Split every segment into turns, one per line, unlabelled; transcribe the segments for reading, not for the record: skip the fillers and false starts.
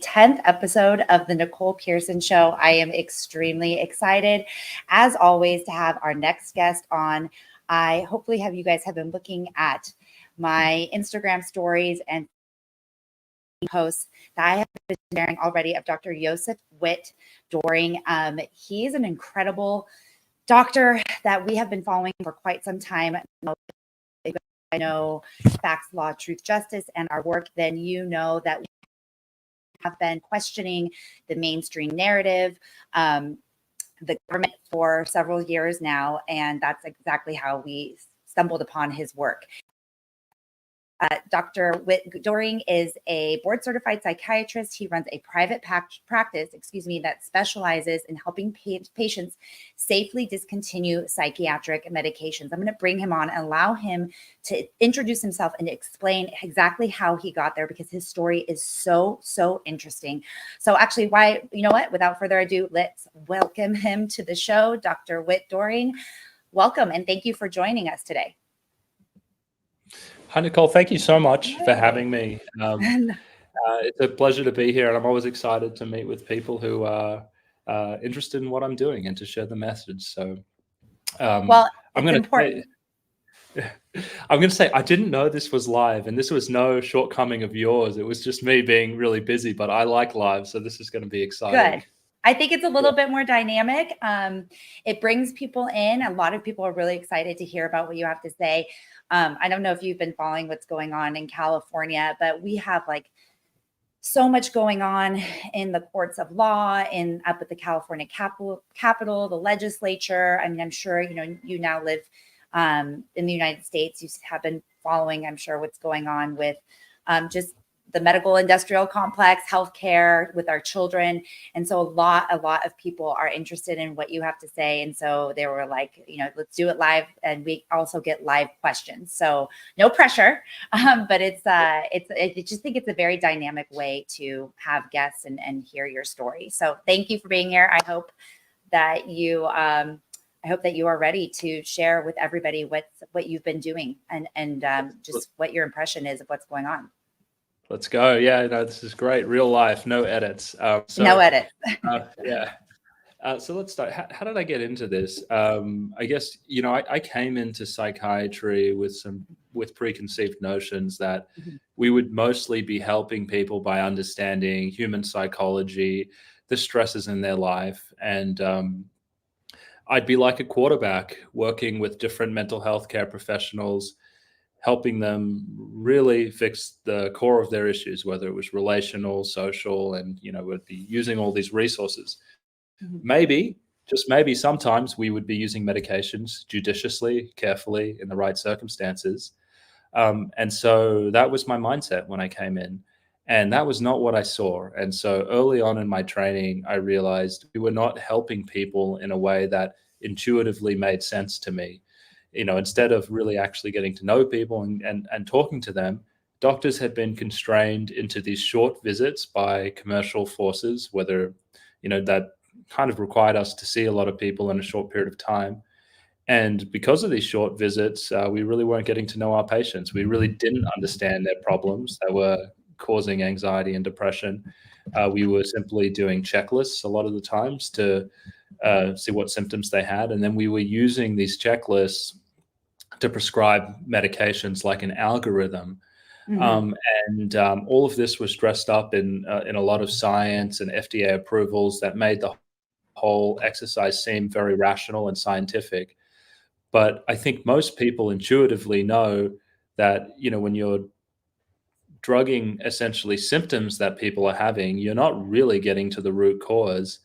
10th episode of the Nicole Pearson Show. I am extremely excited, as always, to have our next guest on. I hopefully you guys have been looking at my Instagram stories and posts that I have been sharing already of Dr. Josef Witt-Doerring. He's an incredible doctor that we have been following for quite some time. I know Facts, Law, Truth, Justice, and our work, then you know that we have been questioning the mainstream narrative, the government for several years now, and that's exactly how we stumbled upon his work. Dr. Witt-Doerring is a board-certified psychiatrist. He runs a private practice, that specializes in helping patients safely discontinue psychiatric medications. I'm going to bring him on and allow him to introduce himself and explain exactly how he got there, because his story is so interesting. So actually, without further ado, let's welcome him to the show. Dr. Witt-Doerring, welcome, and thank you for joining us today.
Hi, Nicole. Thank you so much for having me. It's a pleasure to be here, and I'm always excited to meet with people who are interested in what I'm doing and to share the message. So, I'm going to say I didn't know this was live, and this was no shortcoming of yours. It was just me being really busy, but I like live, so this is going to be exciting.
Good. I think it's a little bit more dynamic. It brings people in. A lot of people are really excited to hear about what you have to say. I don't know if you've been following what's going on in California, but we have so much going on in the courts of law and up at the California Capitol, the legislature. I mean, I'm sure, you now live in the United States. You have been following, I'm sure, what's going on with just the medical industrial complex, healthcare with our children. And so a lot of people are interested in what you have to say. And so they were like, let's do it live. And we also get live questions. So no pressure, but I just think it's a very dynamic way to have guests and hear your story. So thank you for being here. I hope that you are ready to share with everybody what you've been doing and just what your impression is of what's going on.
Let's go. Yeah, this is great. Real life, no edits.
No edits.
So let's start. How did I get into this? I guess, I came into psychiatry with preconceived notions that we would mostly be helping people by understanding human psychology, the stresses in their life. And I'd be like a quarterback working with different mental health care professionals, helping them really fix the core of their issues, whether it was relational, social, and, would be using all these resources. Maybe, just maybe sometimes we would be using medications judiciously, carefully, in the right circumstances. And so that was my mindset when I came in. And that was not what I saw. And so early on in my training, I realized we were not helping people in a way that intuitively made sense to me. Instead of really actually getting to know people and talking to them, doctors had been constrained into these short visits by commercial forces, whether, that kind of required us to see a lot of people in a short period of time. And because of these short visits, we really weren't getting to know our patients. We really didn't understand their problems that were causing anxiety and depression. We were simply doing checklists a lot of the times to see what symptoms they had. And then we were using these checklists to prescribe medications like an algorithm. All of this was dressed up in a lot of science and FDA approvals that made the whole exercise seem very rational and scientific. But I think most people intuitively know that, when you're drugging essentially symptoms that people are having, you're not really getting to the root cause.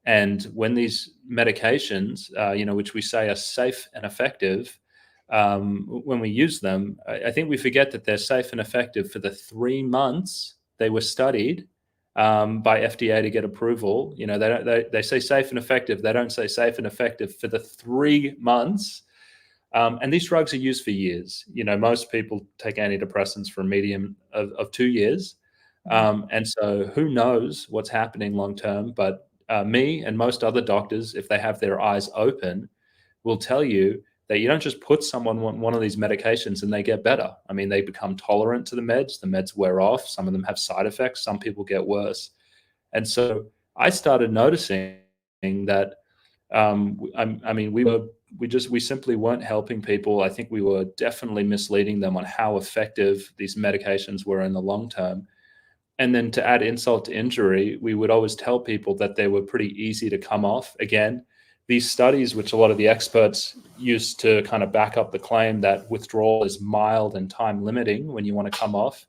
And when these medications, which we say are safe and effective, when we use them, I think we forget that they're safe and effective for the 3 months they were studied by FDA to get approval. They say safe and effective. They don't say safe and effective for the 3 months. And these drugs are used for years. Most people take antidepressants for a median of 2 years. And so who knows what's happening long term, but me and most other doctors, if they have their eyes open, will tell you that you don't just put someone on one of these medications and they get better. I mean, they become tolerant to the meds wear off. Some of them have side effects. Some people get worse. And so I started noticing that, I mean, we simply weren't helping people. I think we were definitely misleading them on how effective these medications were in the long term. And then to add insult to injury, we would always tell people that they were pretty easy to come off. Again, these studies, which a lot of the experts used to kind of back up the claim that withdrawal is mild and time limiting when you want to come off,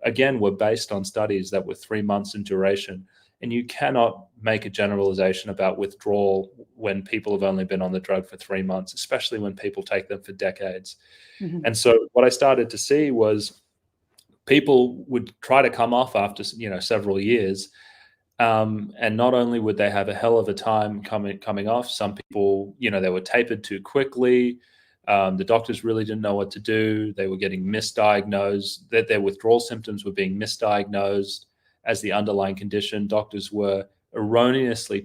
again, were based on studies that were 3 months in duration. And you cannot make a generalization about withdrawal when people have only been on the drug for 3 months, especially when people take them for decades.
Mhm.
And so what I started to see was people would try to come off after, several years. And not only would they have a hell of a time coming off, some people, they were tapered too quickly. The doctors really didn't know what to do. They were getting misdiagnosed, that their withdrawal symptoms were being misdiagnosed as the underlying condition. Doctors were erroneously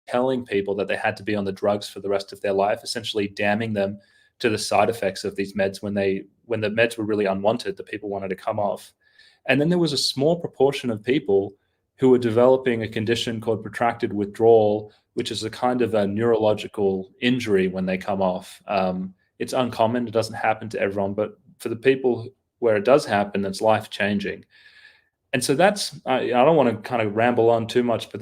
telling people that they had to be on the drugs for the rest of their life, essentially damning them to the side effects of these meds when the meds were really unwanted, that people wanted to come off. And then there was a small proportion of people who were developing a condition called protracted withdrawal, which is a kind of a neurological injury when they come off. It's uncommon. It doesn't happen to everyone, but for the people where it does happen, it's life-changing. And so I don't want to kind of ramble on too much, but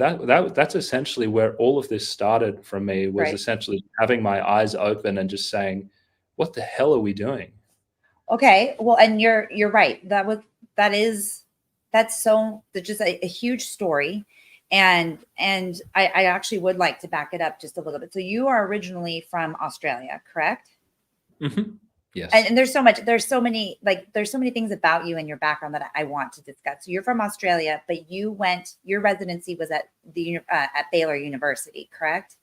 that's essentially where all of this started from me, was
Right.
essentially having my eyes open and just saying, what the hell are we doing?
Okay. Well, and you're right. That's just a huge story. And I actually would like to back it up just a little bit. So you are originally from Australia, correct?
Mm-hmm. Yes.
And there's so many things about you and your background that I want to discuss. So you're from Australia, but your residency was at at Baylor University, correct?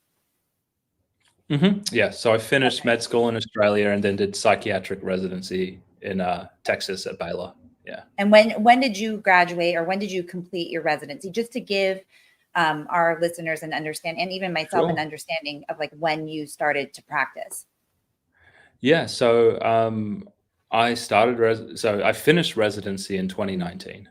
Mm-hmm. Yeah. So I finished med school in Australia and then did psychiatric residency in Texas at Baylor. Yeah.
And when did you graduate, or when did you complete your residency? Just to give our listeners an understanding, and even myself an understanding of like when you started to practice.
Yeah. So I I finished residency in 2019.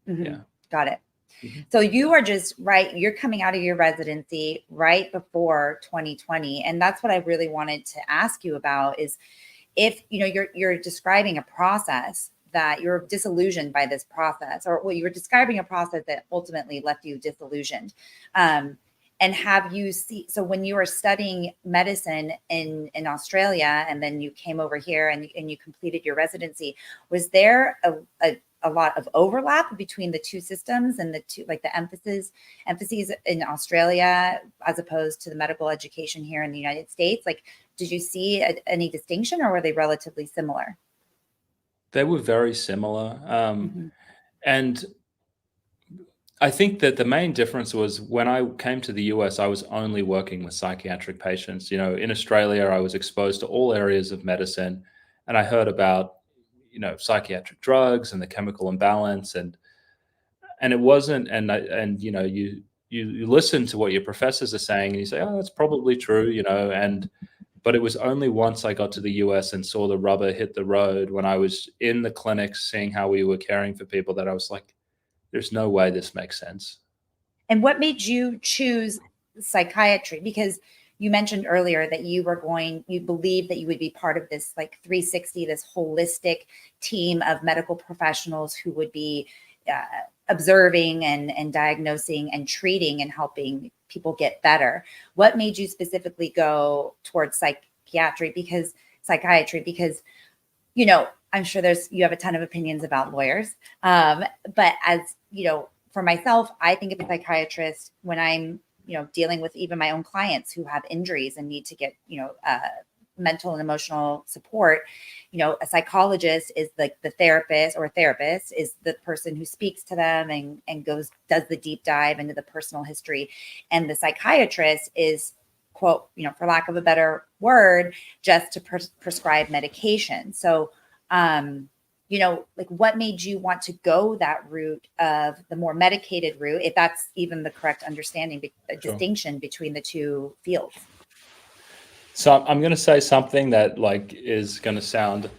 Mm-hmm.
Yeah.
Got it.
Mm-hmm.
So you are just right. You're coming out of your residency right before 2020. And that's what I really wanted to ask you about, is if, you're describing a process that you're disillusioned by this process, or well, you were describing a process that ultimately left you disillusioned. And so when you were studying medicine in Australia, and then you came over here and you completed your residency, was there a lot of overlap between the two systems and the two, like the emphases in Australia as opposed to the medical education here in the United States? Like, did you see any distinction, or were they relatively similar?
They were very similar.
Mm-hmm.
And I think that the main difference was when I came to the US, I was only working with psychiatric patients. In Australia, I was exposed to all areas of medicine, and I heard about, psychiatric drugs and the chemical imbalance, and it wasn't, you listen to what your professors are saying and you say, oh, that's probably true, but it was only once I got to the US and saw the rubber hit the road, when I was in the clinics seeing how we were caring for people, that I was like, there's no way this makes sense.
And what made you choose psychiatry? Because you mentioned earlier that you believed that you would be part of this like 360, this holistic team of medical professionals who would be observing and diagnosing and treating and helping people get better. What made you specifically go towards psychiatry? Because I'm sure you have a ton of opinions about lawyers. But as for myself, I think of a psychiatrist when I'm, dealing with even my own clients who have injuries and need to get, mental and emotional support. A psychologist is like the therapist, or a therapist is the person who speaks to them and does the deep dive into the personal history. And the psychiatrist is, quote, for lack of a better word, just to prescribe medication. So, like, what made you want to go that route of the more medicated route, if that's even the correct understanding, distinction between the two fields?
So I'm going to say something that is going to sound,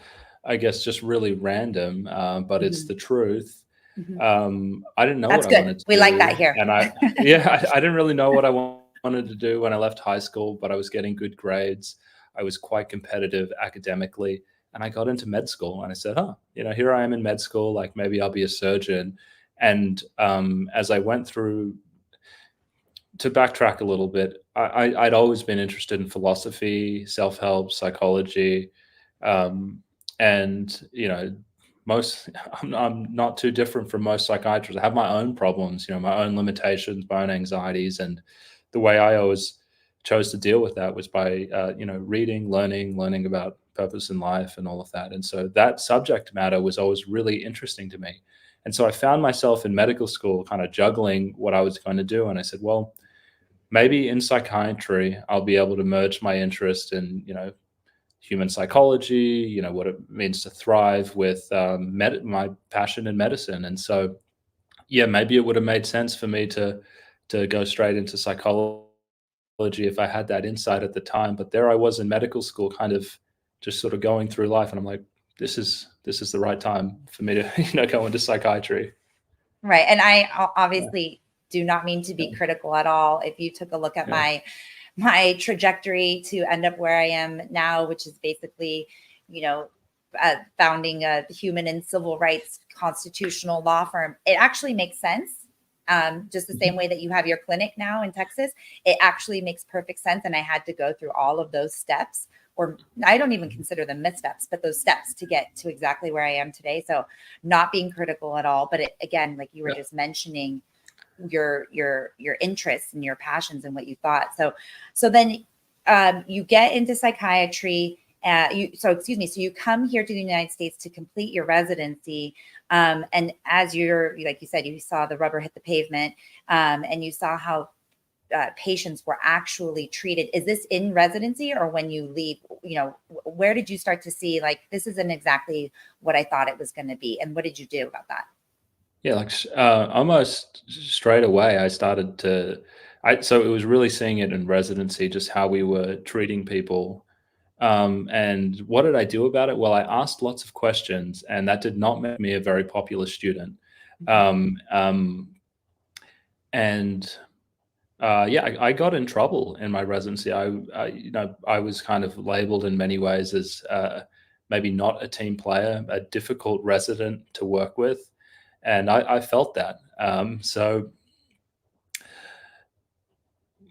I guess, just really random, but it's the truth. I didn't know
That's
what I
good.
wanted to
We
do.
like that here.
And I didn't really know what I wanted to do when I left high school, but I was getting good grades. I was quite competitive academically, and I got into med school, and I said, here I am in med school, like maybe I'll be a surgeon. And as I went through, to backtrack a little bit, I'd always been interested in philosophy, self-help, psychology, and I'm not too different from most psychiatrists. I have my own problems, my own limitations, my own anxieties, and the way I always chose to deal with that was by reading, learning about purpose in life and all of that. And so that subject matter was always really interesting to me. And so I found myself in medical school kind of juggling what I was going to do. And I said, well, maybe in psychiatry, I'll be able to merge my interest in, human psychology, what it means to thrive with my passion in medicine. And so, yeah, maybe it would have made sense for me to go straight into psychology if I had that insight at the time. But there I was in medical school, kind of just sort of going through life, and I'm like, this is the right time for me to go into psychiatry.
Right. And I obviously do not mean to be critical at all. If you took a look at my trajectory to end up where I am now, which is basically, founding a human and civil rights constitutional law firm, it actually makes sense. Just the same way that you have your clinic now in Texas, it actually makes perfect sense. And I had to go through all of those steps, or I don't even consider them missteps, but those steps to get to exactly where I am today. So not being critical at all, but again, like you were just mentioning, your interests and your passions and what you thought. So then you get into psychiatry. So you come here to the United States to complete your residency. And as like you said, you saw the rubber hit the pavement, and you saw how patients were actually treated. Is this in residency, or when you leave, where did you start to see, like, this isn't exactly what I thought it was going to be? And what did you do about that?
Yeah, like almost straight away, I started to. So it was really seeing it in residency, just how we were treating people. And what did I do about it? Well, I asked lots of questions, and that did not make me a very popular student. I got in trouble in my residency. I was kind of labeled in many ways as maybe not a team player, a difficult resident to work with. And I felt that. So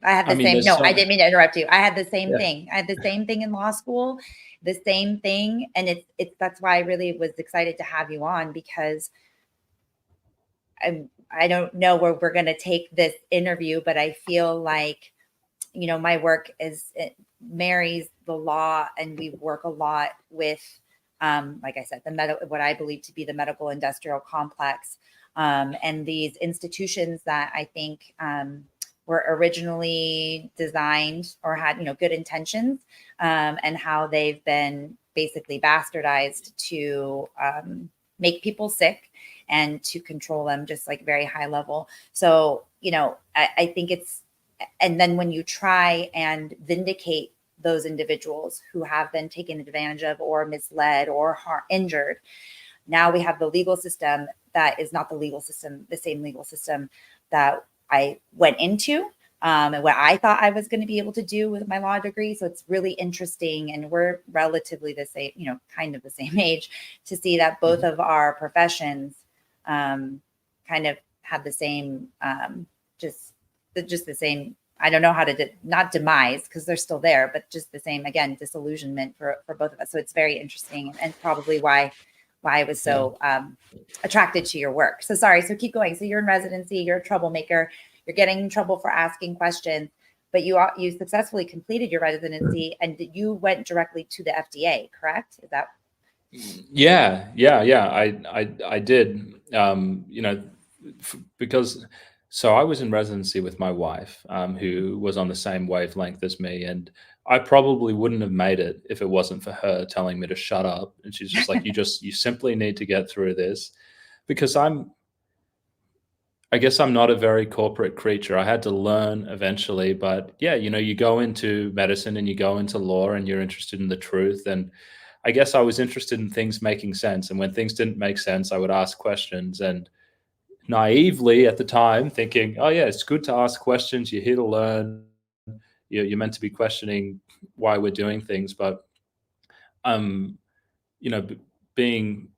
I had the same. No, I didn't mean to interrupt you. I had the same thing. I had the same thing in law school, the same thing. And that's why I really was excited to have you on, because I don't know where we're going to take this interview, but I feel like, my work it marries the law, and we work a lot with, like I said, what I believe to be the medical industrial complex, and these institutions that I think were originally designed or had, good intentions, and how they've been basically bastardized to make people sick and to control them, just like very high level. So, I think and then when you try and vindicate those individuals who have been taken advantage of or misled or injured, now we have the legal system that is not the same legal system that I went into, and what I thought I was going to be able to do with my law degree. So it's really interesting, and we're relatively the same, kind of the same age, to see that both of our professions kind of have the same, just the same. I don't know how to not demise, because they're still there, but just the same, again, disillusionment for both of us. So it's very interesting, and probably why I was so attracted to your work. So sorry. So keep going. So you're in residency, you're a troublemaker, you're getting in trouble for asking questions, but you successfully completed your residency, and you went directly to the FDA, correct? Is that?
Yeah. I did, because so I was in residency with my wife, who was on the same wavelength as me, and I probably wouldn't have made it if it wasn't for her telling me to shut up. And she's just like, you simply need to get through this, because I guess I'm not a very corporate creature. I had to learn eventually, but yeah, you go into medicine and you go into law and you're interested in the truth. And I guess I was interested in things making sense. And when things didn't make sense, I would ask questions. And naively at the time thinking, oh yeah, it's good to ask questions. You're here to learn. You're meant to be questioning why we're doing things. But, being,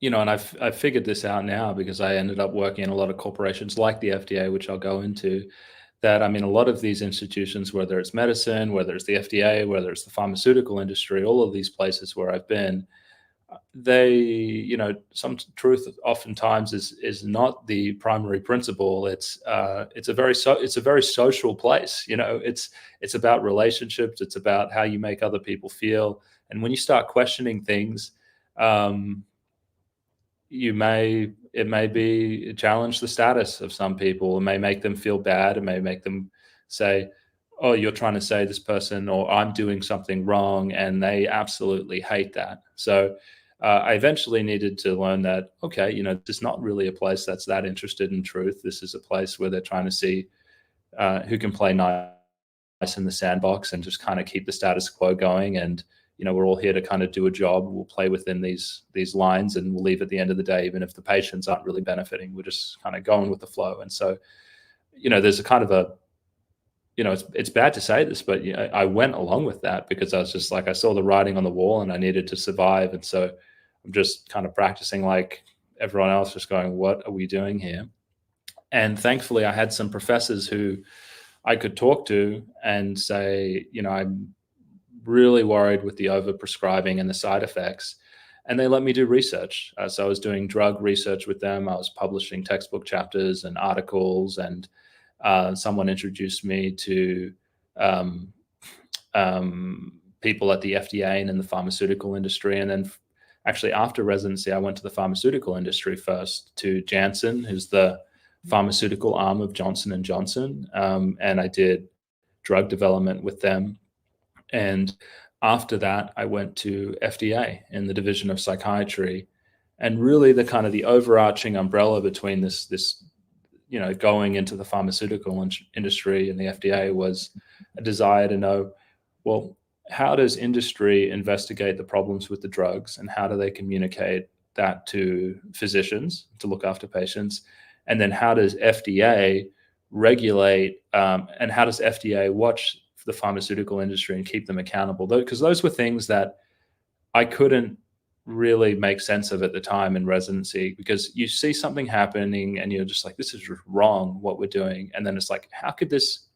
and I've figured this out now because I ended up working in a lot of corporations like the FDA, which I'll go into, that I mean, a lot of these institutions, whether it's medicine, whether it's the FDA, whether it's the pharmaceutical industry, all of these places where I've been, some truth oftentimes is not the primary principle. It's a very social place. It's about relationships. It's about how you make other people feel. And when you start questioning things, it may be challenge the status of some people. It may make them feel bad. It may make them say, oh, you're trying to say this person, or I'm doing something wrong, and they absolutely hate that. So I eventually needed to learn that, okay, this is not really a place that's that interested in truth. This is a place where they're trying to see who can play nice in the sandbox and just kind of keep the status quo going. And we're all here to kind of do a job. We'll play within these lines, and we'll leave at the end of the day, even if the patients aren't really benefiting. We're just kind of going with the flow. And so, there's a kind of a, it's bad to say this, but I went along with that because I was just like, I saw the writing on the wall and I needed to survive. And so I'm just kind of practicing like everyone else, just going, what are we doing here? And thankfully I had some professors who I could talk to and say, I'm really worried with the overprescribing and the side effects. And they let me do research. So I was doing drug research with them. I was publishing textbook chapters and articles, and someone introduced me to people at the FDA and in the pharmaceutical industry. And then actually after residency, I went to the pharmaceutical industry first, to Janssen, who's the pharmaceutical arm of Johnson & Johnson. And I did drug development with them. And after that, I went to FDA in the division of psychiatry. And really the kind of the overarching umbrella between this going into the pharmaceutical industry and the FDA was a desire to know, well, how does industry investigate the problems with the drugs, and how do they communicate that to physicians to look after patients? And then how does FDA regulate, and how does FDA watch the pharmaceutical industry and keep them accountable? Because those were things that I couldn't really make sense of at the time in residency, because you see something happening and you're just like, this is wrong what we're doing. And then it's like, how could this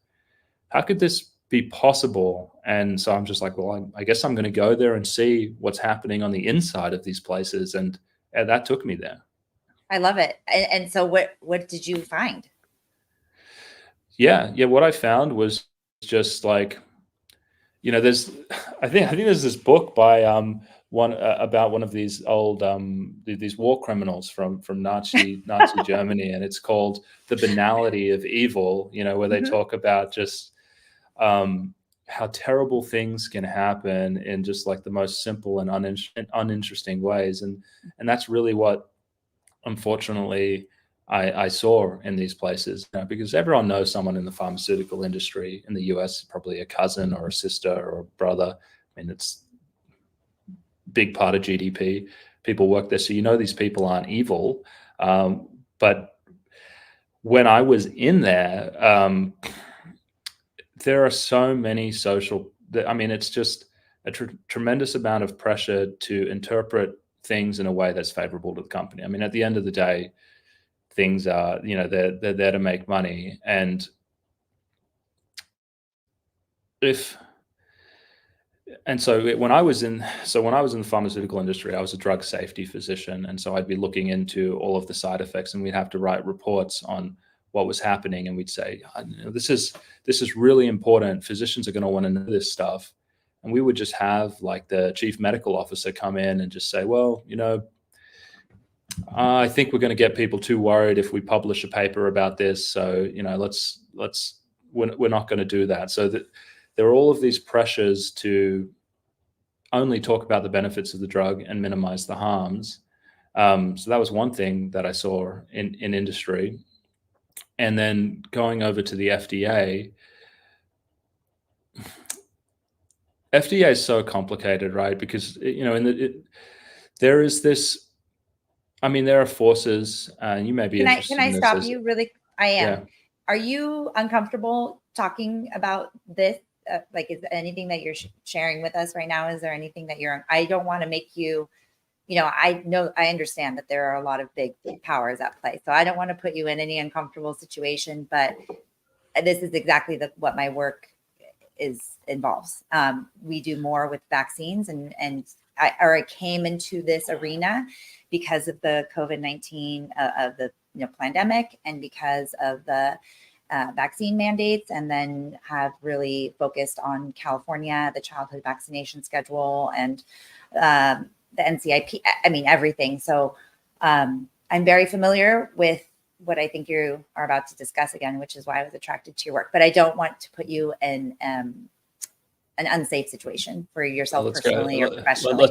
be possible? And so I'm just like, well, I guess I'm going to go there and see what's happening on the inside of these places. And that took me there.
I love it. And so what did you find?
Yeah. What I found was just like, I think there's this book by about one of these old these war criminals from Nazi Germany, and it's called The Banality of Evil, where they talk about just how terrible things can happen in just like the most simple and uninteresting ways. And that's really what, unfortunately, I saw in these places, because everyone knows someone in the pharmaceutical industry in the US, probably a cousin or a sister or a brother. I mean, it's a big part of GDP. People work there. So these people aren't evil. But when I was in there, there are so many it's just a tremendous amount of pressure to interpret things in a way that's favorable to the company. I mean, at the end of the day, things are, they're there to make money. And so when I was in the pharmaceutical industry, I was a drug safety physician. And so I'd be looking into all of the side effects, and we'd have to write reports on what was happening. And we'd say, this is really important. Physicians are going to want to know this stuff. And we would just have like the chief medical officer come in and just say, well, I think we're going to get people too worried if we publish a paper about this. So, we're not going to do that. So that there are all of these pressures to only talk about the benefits of the drug and minimize the harms. So that was one thing that I saw in industry. And then going over to the FDA is so complicated, right? Because, there is this I mean, there are forces, and you may be
Can
interested
I
in this
stop
as,
you really? I
yeah.
am. Are you uncomfortable talking about this? Like, is there anything that you're sharing with us right now? Is there anything that I don't want to make you, I understand that there are a lot of big powers at play. So I don't want to put you in any uncomfortable situation, but this is exactly what my work involves. We do more with vaccines, and I came into this arena because of the COVID-19 of the pandemic, and because of the vaccine mandates, and then have really focused on California, the childhood vaccination schedule, and the NCIP. I mean, everything. So I'm very familiar with what I think you are about to discuss again, which is why I was attracted to your work. But I don't want to put you in an unsafe situation for yourself personally or professionally.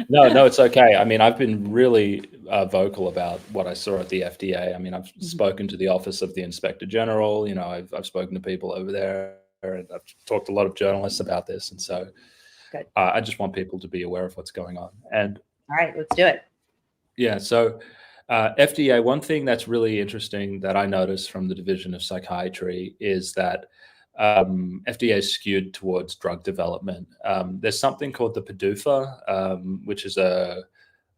No, it's okay. I mean, I've been really vocal about what I saw at the FDA. I mean, I've spoken to the Office of the Inspector General. I've spoken to people over there, and I've talked to a lot of journalists about this. And so I just want people to be aware of what's going on. And
all right, let's do it.
Yeah. So FDA, one thing that's really interesting that I noticed from the Division of Psychiatry is that FDA is skewed towards drug development. There's something called the PDUFA, which is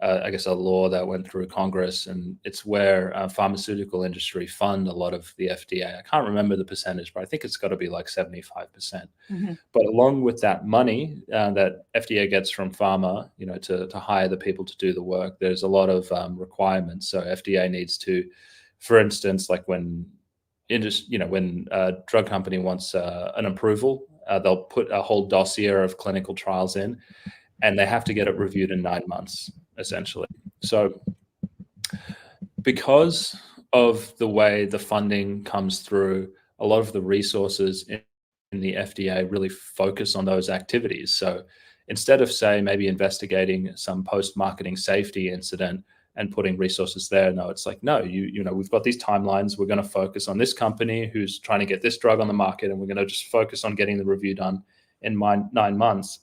I guess a law that went through Congress, and it's where pharmaceutical industry fund a lot of the FDA. I can't remember the percentage, but I think it's got to be like 75%. But along with that money that FDA gets from pharma, to hire the people to do the work, there's a lot of requirements. So FDA needs to, for instance, like when a drug company wants an approval, they'll put a whole dossier of clinical trials in, and they have to get it reviewed in 9 months, essentially. So because of the way the funding comes through, a lot of the resources in the FDA really focus on those activities. So instead of, say, maybe investigating some post-marketing safety incident and putting resources there, no, it's like, no, we've got these timelines. We're going to focus on this company who's trying to get this drug on the market, and we're going to just focus on getting the review done in 9 months.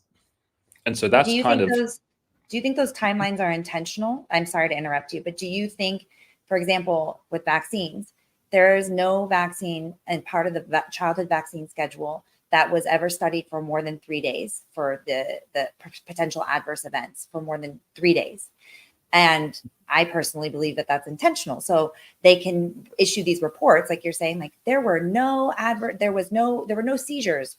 And so that's
do you think those timelines are intentional? I'm sorry to interrupt you, but do you think, for example, with vaccines, there is no vaccine and part of the childhood vaccine schedule that was ever studied for more than 3 days for the potential adverse events for more than 3 days? And I personally believe that that's intentional. So they can issue these reports, like you're saying, like there were no seizures,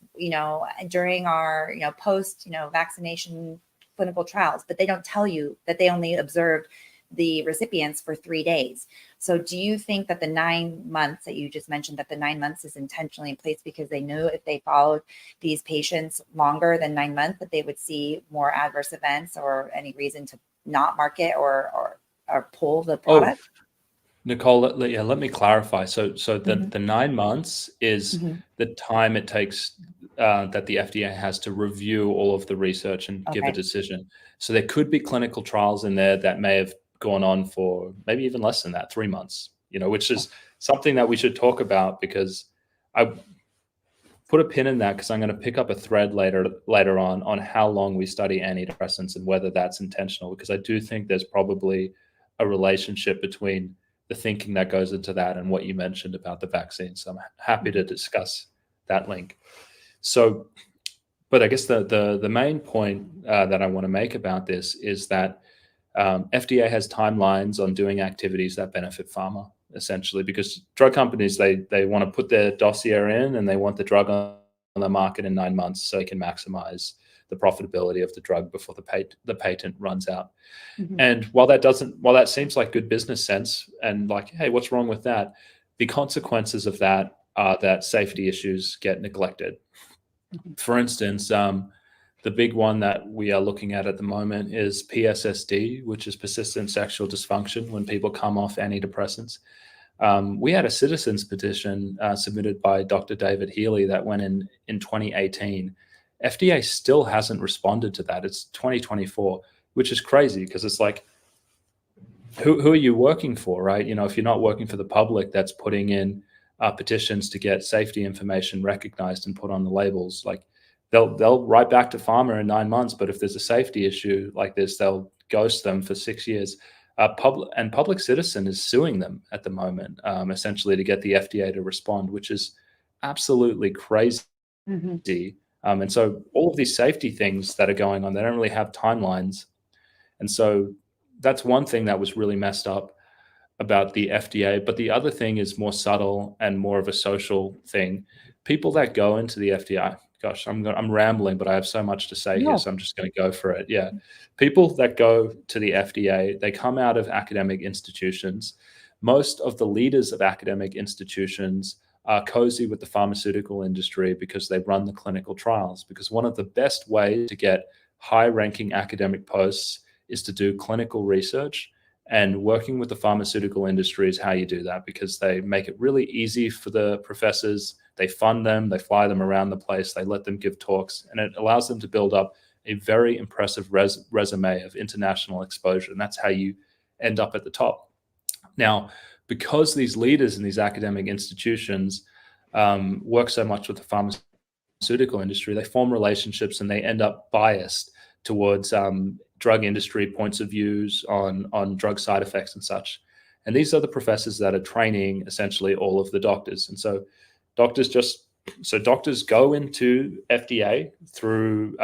during our, post, vaccination clinical trials, but they don't tell you that they only observed the recipients for 3 days. So do you think that the 9 months that you just mentioned, that the 9 months is intentionally in place because they knew if they followed these patients longer than 9 months, that they would see more adverse events or any reason to not market or pull the product?
Oh, Nicole, let me clarify. So the 9 months is the time it takes that the FDA has to review all of the research and give a decision. So there could be clinical trials in there that may have gone on for maybe even less than that, 3 months, which is something that we should talk about, because I put a pin in that, because I'm going to pick up a thread later on how long we study antidepressants and whether that's intentional, because I do think there's probably a relationship between the thinking that goes into that and what you mentioned about the vaccine. So I'm happy to discuss that link. So, but I guess the main point that I want to make about this is that FDA has timelines on doing activities that benefit pharma, essentially, because drug companies, they want to put their dossier in and they want the drug on the market in 9 months so they can maximize the profitability of the drug before the patent runs out. And while that seems like good business sense and like, hey, what's wrong with that? The consequences of that are that safety issues get neglected. For instance, the big one that we are looking at the moment is PSSD, which is persistent sexual dysfunction when people come off antidepressants. We had a citizens petition submitted by Dr. David Healy that went in 2018. FDA still hasn't responded to that. It's 2024, which is crazy, because it's like, who are you working for, right? If you're not working for the public that's putting in petitions to get safety information recognized and put on the labels, like they'll write back to pharma in 9 months, but if there's a safety issue like this, they'll ghost them for 6 years. Public Citizen is suing them at the moment, essentially to get the FDA to respond, which is absolutely crazy. And so all of these safety things that are going on, they don't really have timelines. And so that's one thing that was really messed up about the FDA. But the other thing is more subtle and more of a social thing. People that go into the FDA, gosh, I'm rambling, but I have so much to say here, so I'm just going to go for it. Yeah. People that go to the FDA, they come out of academic institutions. Most of the leaders of academic institutions are cozy with the pharmaceutical industry because they run the clinical trials. Because one of the best ways to get high-ranking academic posts is to do clinical research, and working with the pharmaceutical industry is how you do that, because they make it really easy for the professors. They fund them, they fly them around the place, they let them give talks, and it allows them to build up a very impressive resume of international exposure. And that's how you end up at the top. Now, because these leaders in these academic institutions work so much with the pharmaceutical industry, they form relationships and they end up biased towards drug industry points of views on drug side effects and such. And these are the professors that are training essentially all of the doctors. And so doctors go into FDA through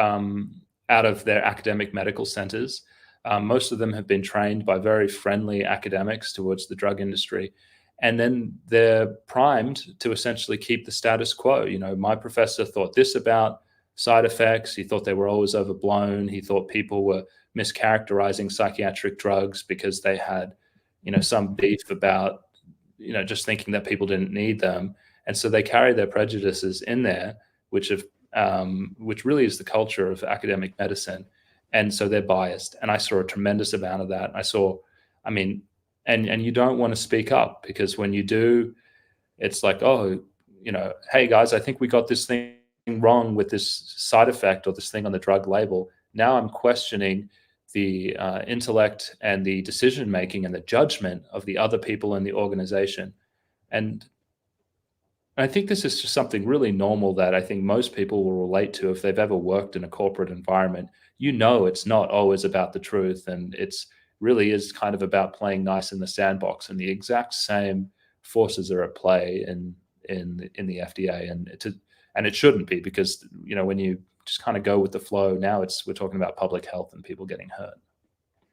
out of their academic medical centers. Most of them have been trained by very friendly academics towards the drug industry. And then they're primed to essentially keep the status quo. You know, my professor thought this about side effects. He thought they were always overblown. He thought people were mischaracterizing psychiatric drugs because they had, some beef about, just thinking that people didn't need them. And so they carry their prejudices in there, which really is the culture of academic medicine. And so they're biased. And I saw a tremendous amount of that. And you don't want to speak up, because when you do, it's like, hey guys, I think we got this thing wrong with this side effect or this thing on the drug label. Now I'm questioning the intellect and the decision making and the judgment of the other people in the organization. And I think this is just something really normal that I think most people will relate to if they've ever worked in a corporate environment. It's not always about the truth, and it's really is kind of about playing nice in the sandbox, and the exact same forces are at play in the FDA, and it shouldn't be, because when you just kind of go with the flow, now we're talking about public health and people getting hurt.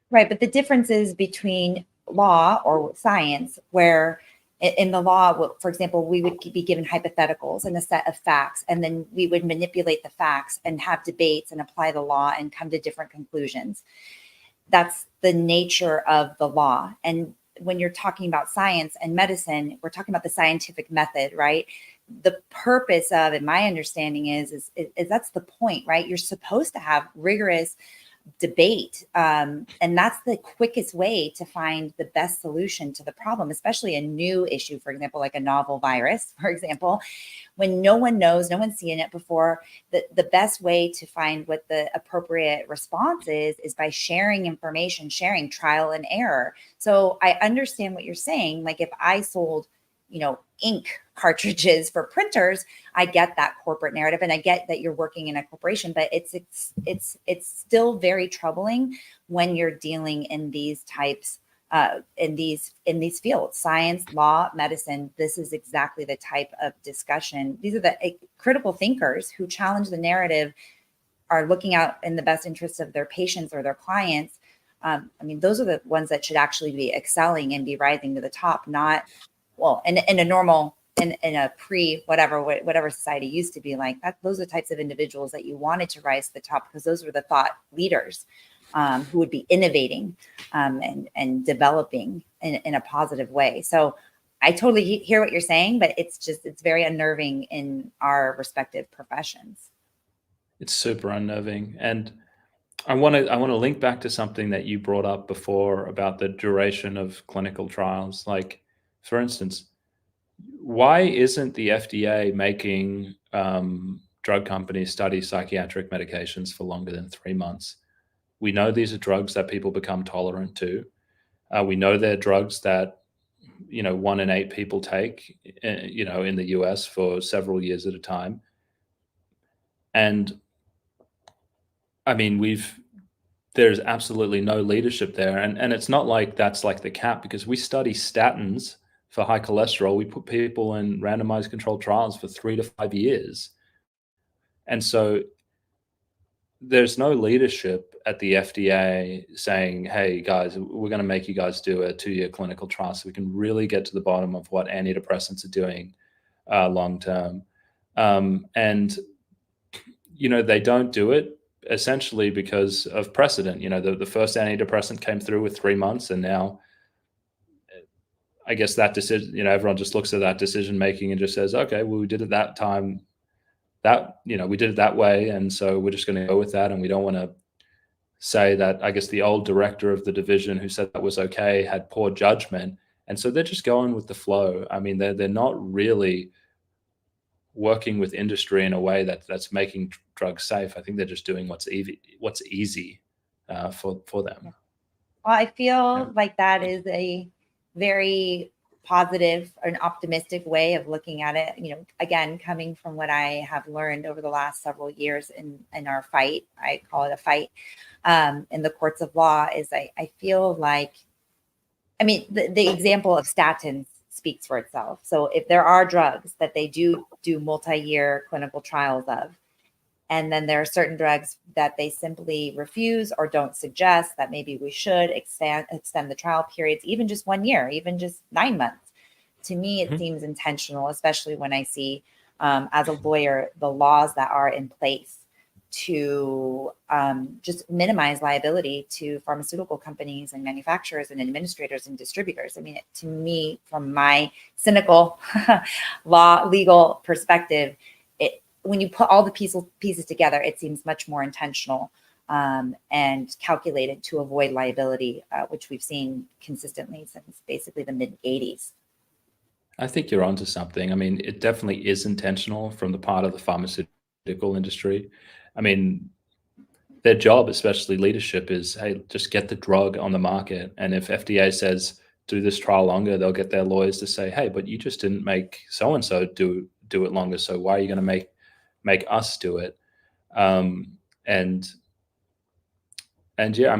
Right, but the difference is between law or science, where in the law, for example, we would be given hypotheticals and a set of facts, and then we would manipulate the facts and have debates and apply the law and come to different conclusions. That's the nature of the law. And when you're talking about science and medicine, we're talking about the scientific method, right? The purpose of it, my understanding is that's the point, right? You're supposed to have rigorous debate. And that's the quickest way to find the best solution to the problem, especially a new issue, for example, like a novel virus, for example, when no one knows, no one's seen it before. The best way to find what the appropriate response is by sharing information, sharing trial and error. So I understand what you're saying. Like if I sold, ink cartridges for printers, I get that corporate narrative, and I get that you're working in a corporation, but it's still very troubling when you're dealing in these types in these fields, science, law, medicine. This is exactly the type of discussion. These are the critical thinkers who challenge the narrative, are looking out in the best interests of their patients or their clients. Those are the ones that should actually be excelling and be rising to the top, not in a normal, in a pre whatever society used to be like that. Those are the types of individuals that you wanted to rise to the top, because those were the thought leaders who would be innovating and developing in a positive way. So I totally hear what you're saying, but it's very unnerving in our respective professions.
It's super unnerving. And I want to link back to something that you brought up before about the duration of clinical trials. Like, for instance, why isn't the FDA making drug companies study psychiatric medications for longer than 3 months? We know these are drugs that people become tolerant to. We know they're drugs that 1 in 8 people take, in the US for several years at a time. And we've there's absolutely no leadership there. And it's not like that's like the cap, because we study statins for high cholesterol. We put people in randomized controlled trials for 3 to 5 years. And so there's no leadership at the FDA saying, hey, guys, we're going to make you guys do a 2-year clinical trial so we can really get to the bottom of what antidepressants are doing long term. And, they don't do it essentially because of precedent. The first antidepressant came through with 3 months, and now I guess that decision, everyone just looks at that decision making and just says, okay, well, we did it that time, we did it that way, and so we're just going to go with that. And we don't want to say that, I guess, the old director of the division who said that was okay had poor judgment, and so they're just going with the flow. I mean, they're not really working with industry in a way that's making drugs safe. I think they're just doing what's easy for them.
Well, I feel like that is a very positive and optimistic way of looking at it. Again, coming from what I have learned over the last several years in our fight, I call it a fight in the courts of law, is I feel like, the example of statins speaks for itself. So if there are drugs that they do multi-year clinical trials of, and then there are certain drugs that they simply refuse or don't suggest that maybe we should extend the trial periods, even just 1 year, even just 9 months. To me, it seems intentional, especially when I see, as a lawyer, the laws that are in place to just minimize liability to pharmaceutical companies and manufacturers and administrators and distributors. To me, from my cynical legal perspective, when you put all the pieces together, it seems much more intentional and calculated to avoid liability, which we've seen consistently since basically the mid-'80s.
I think you're onto something. It definitely is intentional from the part of the pharmaceutical industry. Their job, especially leadership, is, hey, just get the drug on the market. And if FDA says do this trial longer, they'll get their lawyers to say, hey, but you just didn't make so-and-so do it longer. So why are you going to make us do it? And yeah,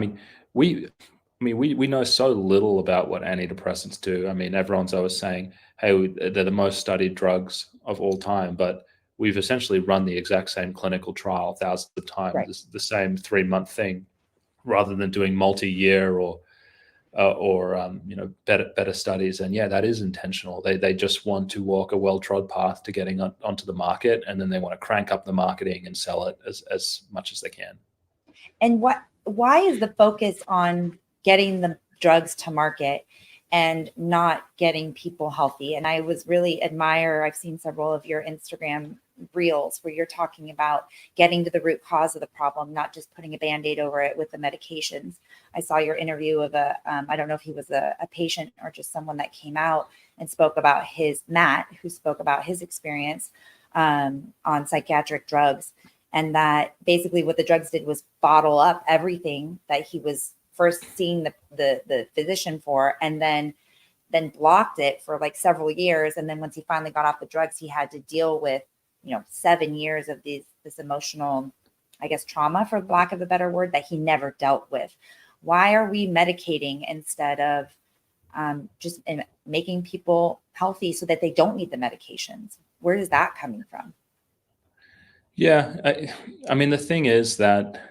we know so little about what antidepressants do. Everyone's always saying, hey, they're the most studied drugs of all time, but we've essentially run the exact same clinical trial thousands of times, right, the same 3-month thing, rather than doing multi-year or better studies. And yeah, that is intentional. They just want to walk a well-trod path to getting onto the market, and then they want to crank up the marketing and sell it as much as they can.
And why is the focus on getting the drugs to market and not getting people healthy? And I was really I've seen several of your Instagram reels where you're talking about getting to the root cause of the problem, not just putting a Band-Aid over it with the medications. I saw your interview of I don't know if he was a patient or just someone that came out and spoke about Matt, who spoke about his experience on psychiatric drugs. And that basically what the drugs did was bottle up everything that he was first seeing the physician for, and then blocked it for like several years. And then once he finally got off the drugs, he had to deal with 7 years of this emotional, I guess, trauma, for lack of a better word, that he never dealt with. Why are we medicating instead of just making people healthy so that they don't need the medications? Where is that coming from?
Yeah, the thing is that,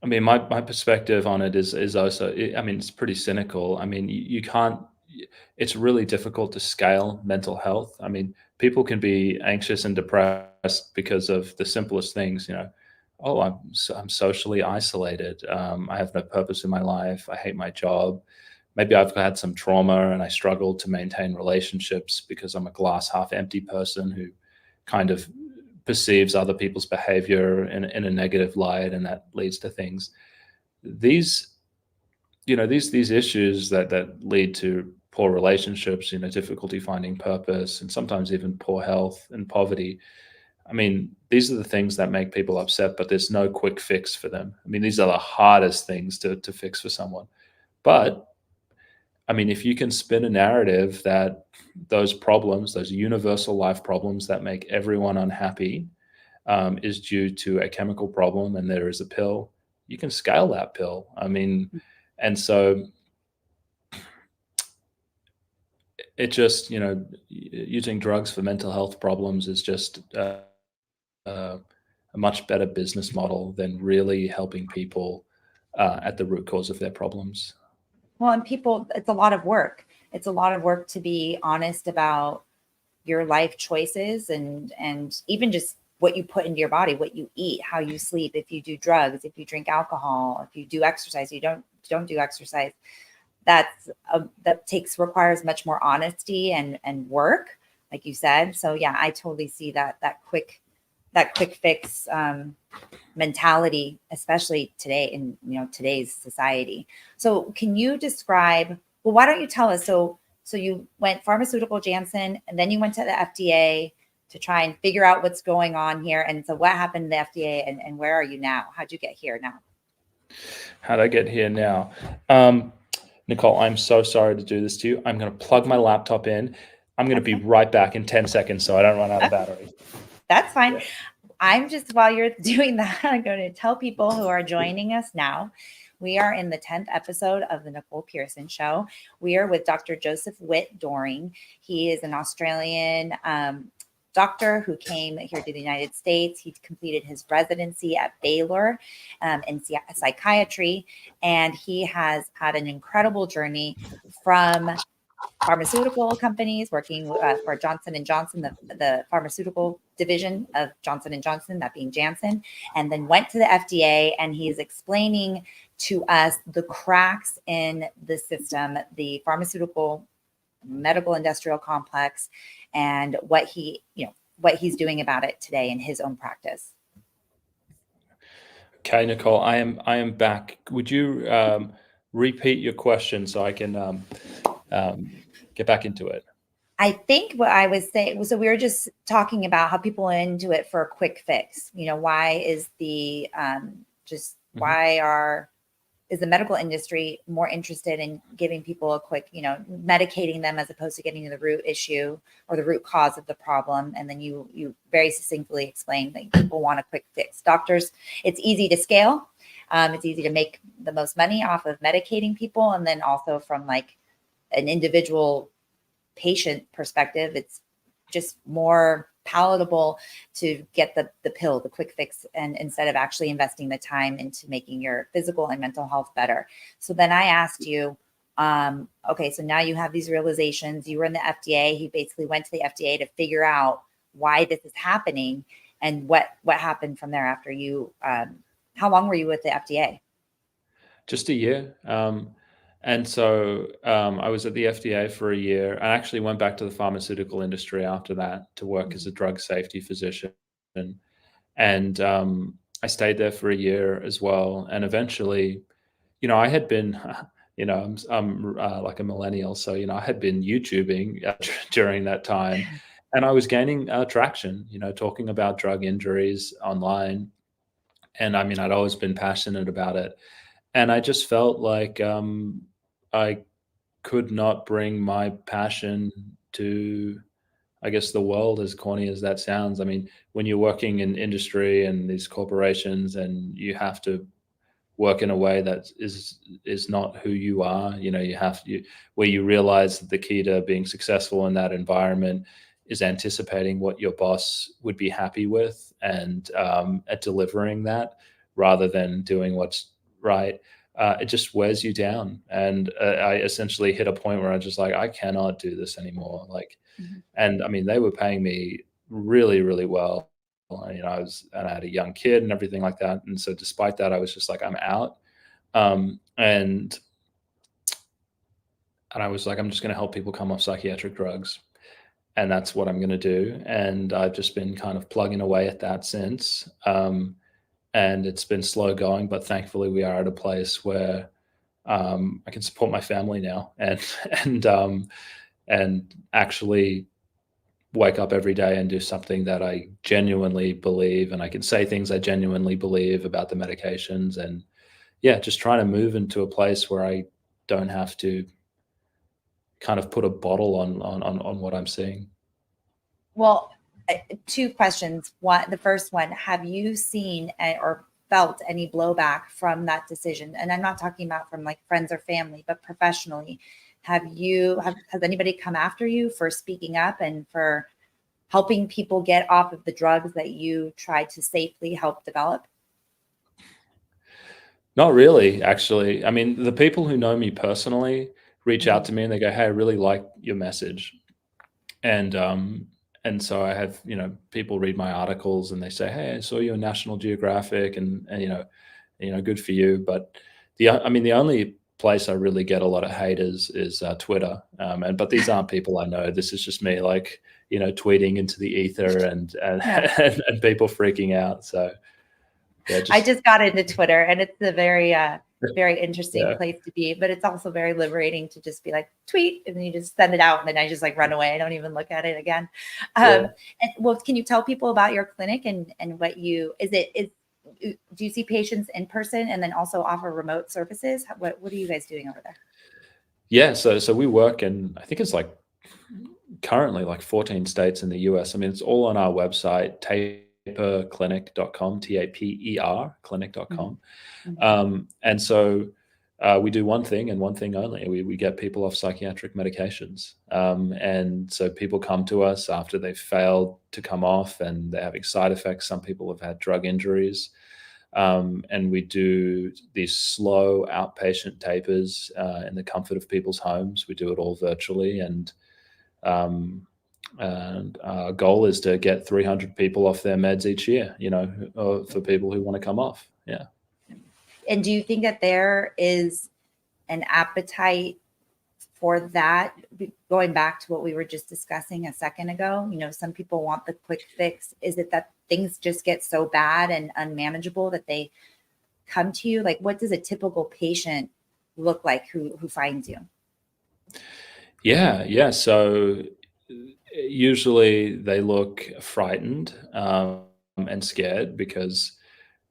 my perspective on it is also, it's pretty cynical. You can't, it's really difficult to scale mental health. People can be anxious and depressed because of the simplest things, oh, I'm socially isolated. I have no purpose in my life. I hate my job. Maybe I've had some trauma and I struggle to maintain relationships because I'm a glass half empty person who kind of perceives other people's behavior in a negative light, and that leads to things. These issues that lead to poor relationships, difficulty finding purpose, and sometimes even poor health and poverty. These are the things that make people upset, but there's no quick fix for them. These are the hardest things to fix for someone. But if you can spin a narrative that those problems, those universal life problems that make everyone unhappy, is due to a chemical problem, and there is a pill, you can scale that pill. I mean, and so it just, using drugs for mental health problems is just a much better business model than really helping people at the root cause of their problems.
Well, and people, it's a lot of work. It's a lot of work to be honest about your life choices and even just what you put into your body, what you eat, how you sleep, if you do drugs, if you drink alcohol, if you do exercise, you don't do exercise. That requires much more honesty and work, like you said. So yeah, I totally see that quick fix mentality, especially today in today's society. So can you describe? Well, why don't you tell us? So you went pharmaceutical Janssen, and then you went to the FDA to try and figure out what's going on here. And so what happened to the FDA, and where are you now? How'd you get here now?
How'd I get here now? Nicole, I'm so sorry to do this to you. I'm going to plug my laptop in. I'm going to be right back in 10 seconds so I don't run out of battery.
That's fine.
Yeah.
I'm just, while you're doing that, I'm going to tell people who are joining us now, we are in the 10th episode of the Nicole Pearson Show. We are with Dr. Josef Witt-Doerring. He is an Australian doctor who came here to the United States. He completed his residency at Baylor in psychiatry, and he has had an incredible journey from pharmaceutical companies, working for Johnson & Johnson, the pharmaceutical division of Johnson & Johnson, that being Janssen, and then went to the FDA, and he's explaining to us the cracks in the system, the pharmaceutical medical industrial complex, and what he's doing about it today in his own practice.
Okay, Nicole, I am back. Would you repeat your question so I can get back into it?
I think what I was saying, so we were just talking about how people are into it for a quick fix. Why is the is the medical industry more interested in giving people a quick, medicating them as opposed to getting to the root issue or the root cause of the problem? And then you very succinctly explained that people want a quick fix. Doctors, it's easy to scale. It's easy to make the most money off of medicating people. And then also from like an individual patient perspective, it's just more palatable to get the pill, the quick fix, and instead of actually investing the time into making your physical and mental health better. So then I asked you, okay, so now you have these realizations. You were in the FDA. He basically went to the FDA to figure out why this is happening and what happened from there after you. How long were you with the FDA?
Just a year. And so I was at the FDA for a year. I actually went back to the pharmaceutical industry after that to work as a drug safety physician. And I stayed there for a year as well. And eventually, I had been, I'm like a millennial. So, I had been YouTubing during that time. And I was gaining traction, talking about drug injuries online. And I mean, I'd always been passionate about it. And I just felt like I could not bring my passion to, I guess, the world, as corny as that sounds. I mean, when you're working in industry and these corporations and you have to work in a way that is not who you are, where you realize that the key to being successful in that environment is anticipating what your boss would be happy with and at delivering that rather than doing what's right. It just wears you down. And I essentially hit a point where I was just like, I cannot do this anymore. And I mean, they were paying me really, really well. And I had a young kid and everything like that. And so despite that, I was just like, I'm out. And I was like, I'm just going to help people come off psychiatric drugs. And that's what I'm going to do. And I've just been kind of plugging away at that since. And it's been slow going, but thankfully we are at a place where I can support my family now and actually wake up every day and do something that I genuinely believe, and I can say things I genuinely believe about the medications, and just trying to move into a place where I don't have to kind of put a bottle on what I'm seeing.
Well, two questions. One, the first one, have you seen or felt any blowback from that decision? And I'm not talking about from like friends or family, but professionally. Has anybody come after you for speaking up and for helping people get off of the drugs that you tried to safely help develop?
Not really, actually. I mean, the people who know me personally reach out
Mhm.
to me and they go, "Hey, I really like your message." And so I have, people read my articles and they say, "Hey, I saw you on National Geographic and good for you." But the only place I really get a lot of haters is Twitter. But these aren't people I know. This is just me, like, tweeting into the ether and
Yeah.
and people freaking out. So yeah,
I
just
just got into Twitter, and it's a very interesting
yeah,
place to be, but it's also very liberating to just be like tweet and then you just send it out and then I just like run away. I don't even look at it again.
yeah.
And well, can you tell people about your clinic and what do you see patients in person and then also offer remote services? What are you guys doing over there?
Yeah, so we work in, I think it's like currently like 14 states in the US. I mean, it's all on our website, taperclinic.com, TAPER
Mhm.
clinic.com.
Mhm.
And so we do one thing and one thing only. We get people off psychiatric medications. And so people come to us after they've failed to come off and they're having side effects. Some people have had drug injuries. And we do these slow outpatient tapers in the comfort of people's homes. We do it all virtually, um, and our goal is to get 300 people off their meds each year. For people who want to come off. Yeah.
And do you think that there is an appetite for that? Going back to what we were just discussing a second ago, some people want the quick fix. Is it that things just get so bad and unmanageable that they come to you? Like, what does a typical patient look like who finds you?
Yeah, yeah. So usually they look frightened and scared because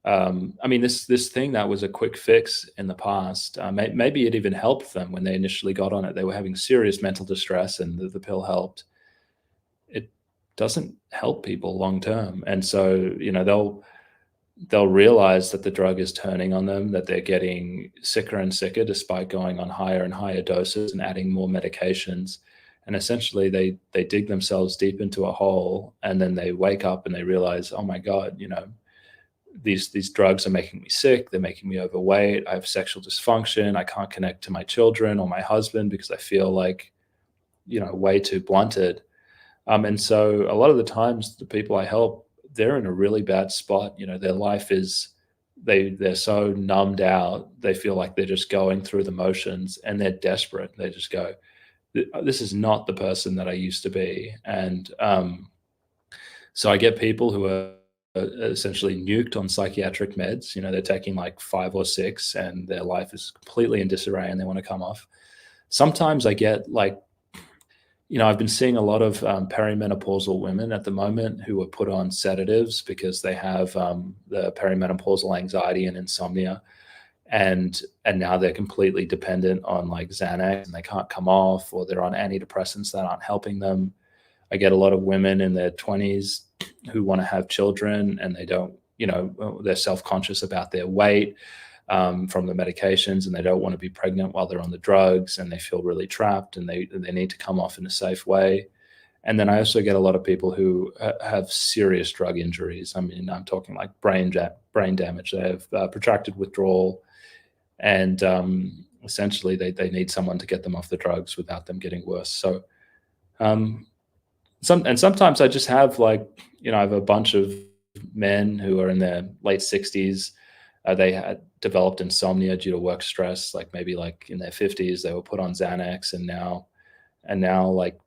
I mean, this thing that was a quick fix in the past, maybe it even helped them when they initially got on it. They were having serious mental distress, and the pill helped. It doesn't help people long term, and so they'll realize that the drug is turning on them, that they're getting sicker and sicker despite going on higher and higher doses and adding more medications. And essentially they dig themselves deep into a hole and then they wake up and they realize, oh my God, these drugs are making me sick, they're making me overweight, I have sexual dysfunction, I can't connect to my children or my husband because I feel like, way too blunted. And so a lot of the times the people I help, they're in a really bad spot. Their life is they're so numbed out. They feel like they're just going through the motions and they're desperate. They just go, this is not the person that I used to be. And so I get people who are essentially nuked on psychiatric meds. They're taking like 5 or 6 and their life is completely in disarray and they want to come off. Sometimes I get like, I've been seeing a lot of perimenopausal women at the moment who are put on sedatives because they have the perimenopausal anxiety and insomnia, and now they're completely dependent on like Xanax and they can't come off, or they're on antidepressants that aren't helping them. I get a lot of women in their 20s who want to have children and they don't, they're self-conscious about their weight from the medications, and they don't want to be pregnant while they're on the drugs, and they feel really trapped, and they need to come off in a safe way. And then I also get a lot of people who have serious drug injuries. I mean, I'm talking like brain damage. They have protracted withdrawal, and essentially they need someone to get them off the drugs without them getting worse. So um, sometimes I just have like, I have a bunch of men who are in their late 60s. They had developed insomnia due to work stress, like maybe like in their 50s, they were put on Xanax, and now like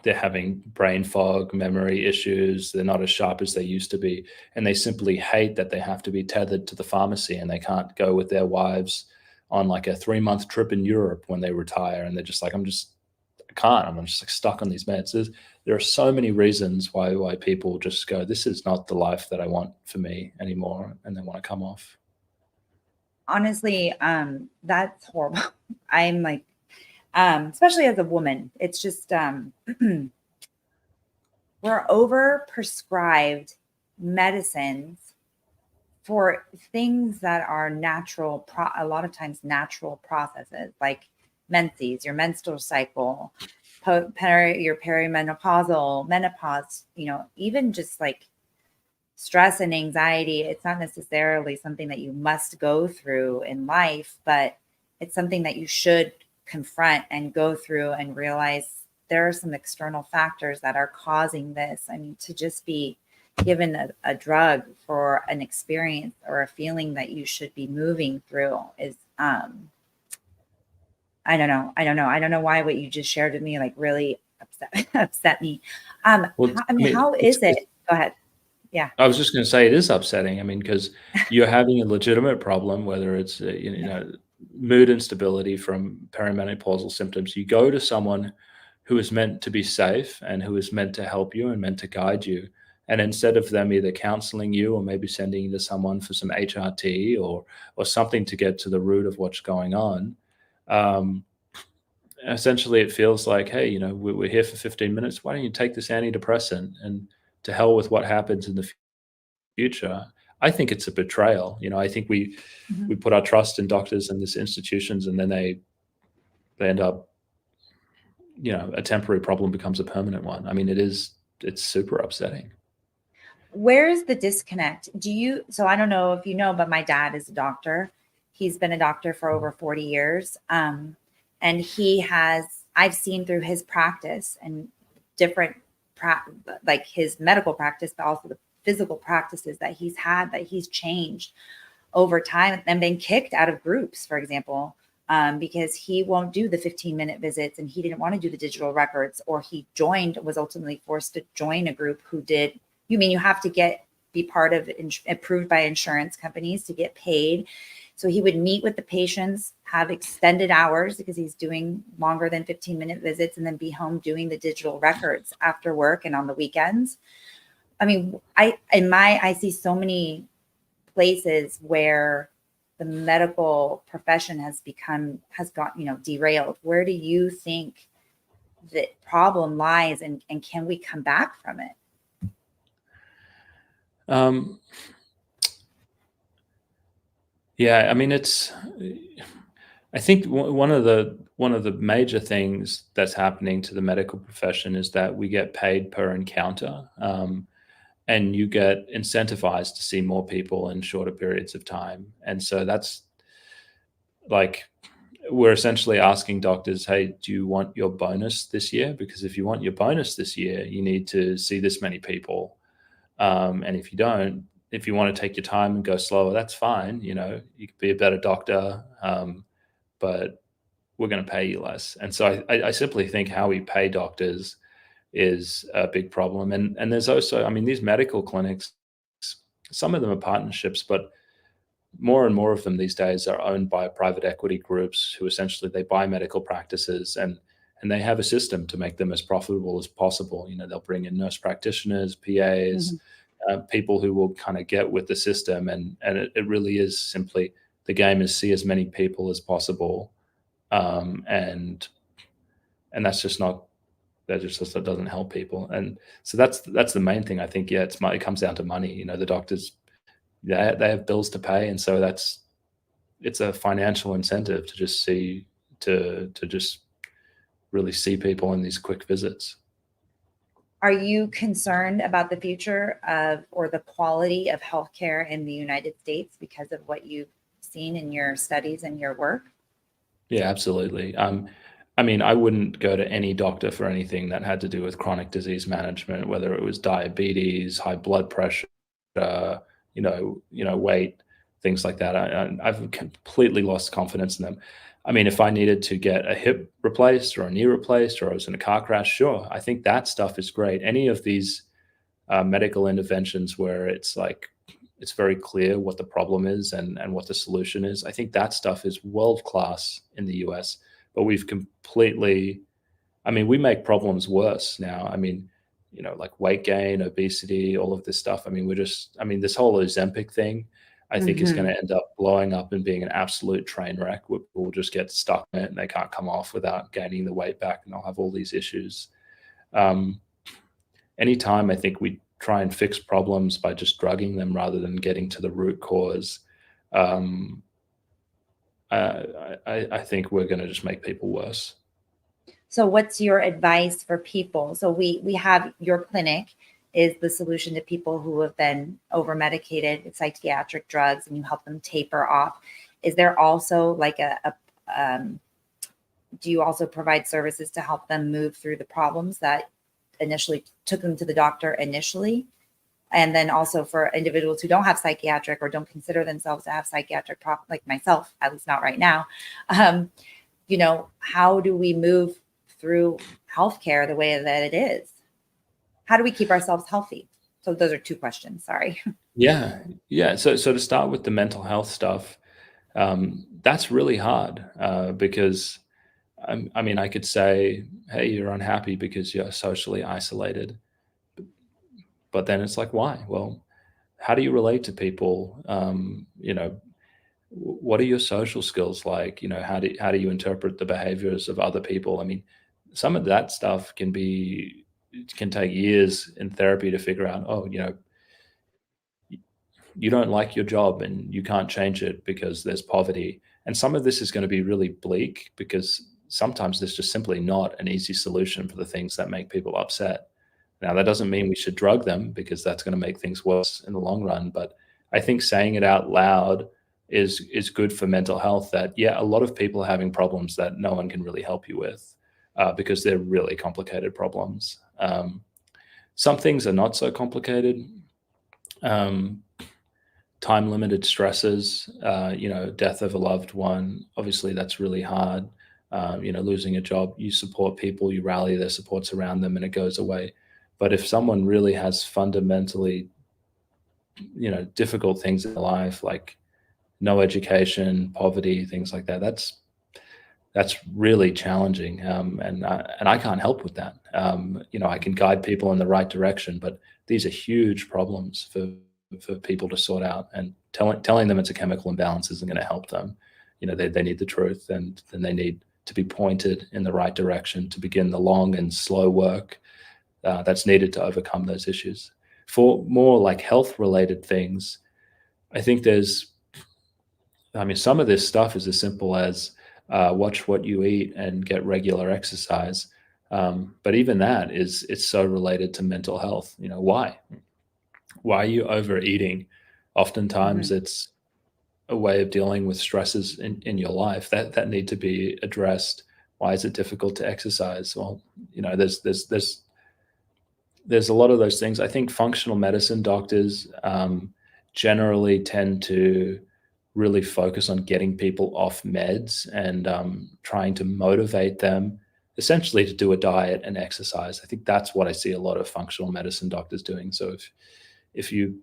they're having brain fog, memory issues. They're not as sharp as they used to be. And they simply hate that they have to be tethered to the pharmacy and they can't go with their wives on like a 3-month trip in Europe when they retire. And they're just like, I can't. I'm just like stuck on these meds. There are so many reasons why people just go, this is not the life that I want for me anymore, and they want to come off.
Honestly, that's horrible. I'm like, especially as a woman, it's just we're over prescribed medicines for things that are natural, a lot of times natural processes like menses, your menstrual cycle, your perimenopausal, menopause, even just like stress and anxiety, it's not necessarily something that you must go through in life, but it's something that you should confront and go through and realize there are some external factors that are causing this. I mean, to just be given a drug for an experience or a feeling that you should be moving through is, I don't know. I don't know why what you just shared with me, like, really upset me.
Well,
How is it? Go ahead. Yeah.
I was just going to say it is upsetting. I mean, because you're having a legitimate problem, whether it's mood instability from perimenopausal symptoms. You go to someone who is meant to be safe and who is meant to help you and meant to guide you, and instead of them either counseling you or maybe sending you to someone for some HRT or something to get to the root of what's going on, essentially it feels like, hey, we're here for 15 minutes. Why don't you take this antidepressant, and to hell with what happens in the future. I think it's a betrayal. I think we put our trust in doctors and these institutions, and then they end up, a temporary problem becomes a permanent one. I mean, it's super upsetting.
Where's the disconnect? So I don't know if you know, but my dad is a doctor. He's been a doctor for over 40 years. And I've seen through his practice and different, like his medical practice, but also the physical practices that he's changed over time and been kicked out of groups, for example, because he won't do the 15-minute visits and he didn't want to do the digital records, or was ultimately forced to join a group who did. You have to be part of approved by insurance companies to get paid. So he would meet with the patients, have extended hours because he's doing longer than 15-minute visits, and then be home doing the digital records after work and on the weekends. I mean, I see so many places where the medical profession has got derailed. Where do you think the problem lies, and can we come back from it?
Yeah, I mean, I think one of the major things that's happening to the medical profession is that we get paid per encounter, and you get incentivized to see more people in shorter periods of time. And so that's like, we're essentially asking doctors, hey, do you want your bonus this year? Because if you want your bonus this year, you need to see this many people. And if you don't, if you want to take your time and go slower, that's fine. You could be a better doctor, but we're going to pay you less. And so I simply think how we pay doctors is a big problem. And there's also, I mean, these medical clinics, some of them are partnerships, but more and more of them these days are owned by private equity groups who essentially they buy medical practices and they have a system to make them as profitable as possible. They'll bring in nurse practitioners, PAs, people who will kind of get with the system. And it really is simply, the game is see as many people as possible. And that's just not, that doesn't help people. And so that's the main thing. I think, yeah, it comes down to money. The doctors, they have bills to pay. And so it's a financial incentive to just just really see people in these quick visits.
Are you concerned about the future of, or the quality of healthcare in the United States because of what you've seen in your studies and your work?
Yeah, absolutely. I mean, I wouldn't go to any doctor for anything that had to do with chronic disease management, whether it was diabetes, high blood pressure, weight, things like that. I've completely lost confidence in them. I mean, if I needed to get a hip replaced or a knee replaced, or I was in a car crash, sure, I think that stuff is great. Any of these medical interventions where it's like, it's very clear what the problem is and what the solution is, I think that stuff is world-class in the US. But we've completely, I mean, we make problems worse now. I mean, like weight gain, obesity, all of this stuff. I mean, this whole Ozempic thing, I think is going to end up blowing up and being an absolute train wreck. We'll just get stuck in it and they can't come off without gaining the weight back, and they'll have all these issues. Anytime I think we try and fix problems by just drugging them rather than getting to the root cause, I think we're going to just make people worse.
So what's your advice for people? So we have your clinic is the solution to people who have been over medicated with psychiatric drugs, and you help them taper off. Is there also like do you also provide services to help them move through the problems that initially took them to the doctor initially? And then also for individuals who don't have psychiatric or don't consider themselves to have psychiatric like myself, at least not right now, how do we move through healthcare the way that it is? How do we keep ourselves healthy? So those are two questions. Sorry.
Yeah. So to start with the mental health stuff, that's really hard because I could say, hey, you're unhappy because you're socially isolated. But then it's like, why? Well, how do you relate to people? What are your social skills like? How do you interpret the behaviors of other people? Some of that stuff can take years in therapy to figure out, you don't like your job and you can't change it because there's poverty. And some of this is going to be really bleak because sometimes there's just simply not an easy solution for the things that make people upset. Now, that doesn't mean we should drug them because that's going to make things worse in the long run. But I think saying it out loud is good for mental health, that, a lot of people are having problems that no one can really help you with because they're really complicated problems. Some things are not so complicated. Time-limited stresses, death of a loved one, obviously that's really hard. Losing a job, you support people, you rally their supports around them and it goes away. But if someone really has fundamentally, difficult things in their life, like no education, poverty, things like that, that's really challenging. And I can't help with that. I can guide people in the right direction, but these are huge problems for people to sort out, and telling them it's a chemical imbalance isn't going to help them. They need the truth, and then they need to be pointed in the right direction to begin the long and slow work that's needed to overcome those issues. For more like health related things, I think some of this stuff is as simple as watch what you eat and get regular exercise. But even that it's so related to mental health. Why are you overeating? Oftentimes it's a way of dealing with stresses in your life that need to be addressed. Why is it difficult to exercise? Well, there's a lot of those things. I think functional medicine doctors generally tend to really focus on getting people off meds and trying to motivate them essentially to do a diet and exercise. I think that's what I see a lot of functional medicine doctors doing. So if you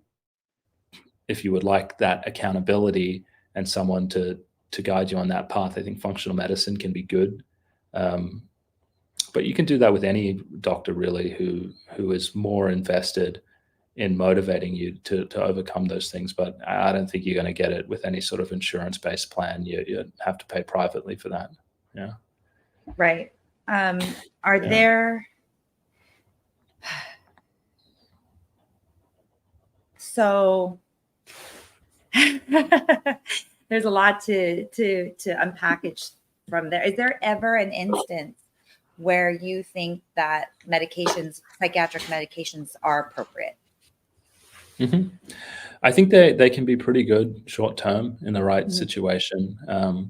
would like that accountability and someone to guide you on that path, I think functional medicine can be good. But you can do that with any doctor really who is more invested in motivating you to overcome those things. But I don't think you're going to get it with any sort of insurance-based plan. You have to pay privately for that. Yeah.
Right. Are there... So there's a lot to unpackage from there. Is there ever an instance where you think that psychiatric medications are appropriate?
Mm-hmm. I think they can be pretty good short term in the right situation. Well,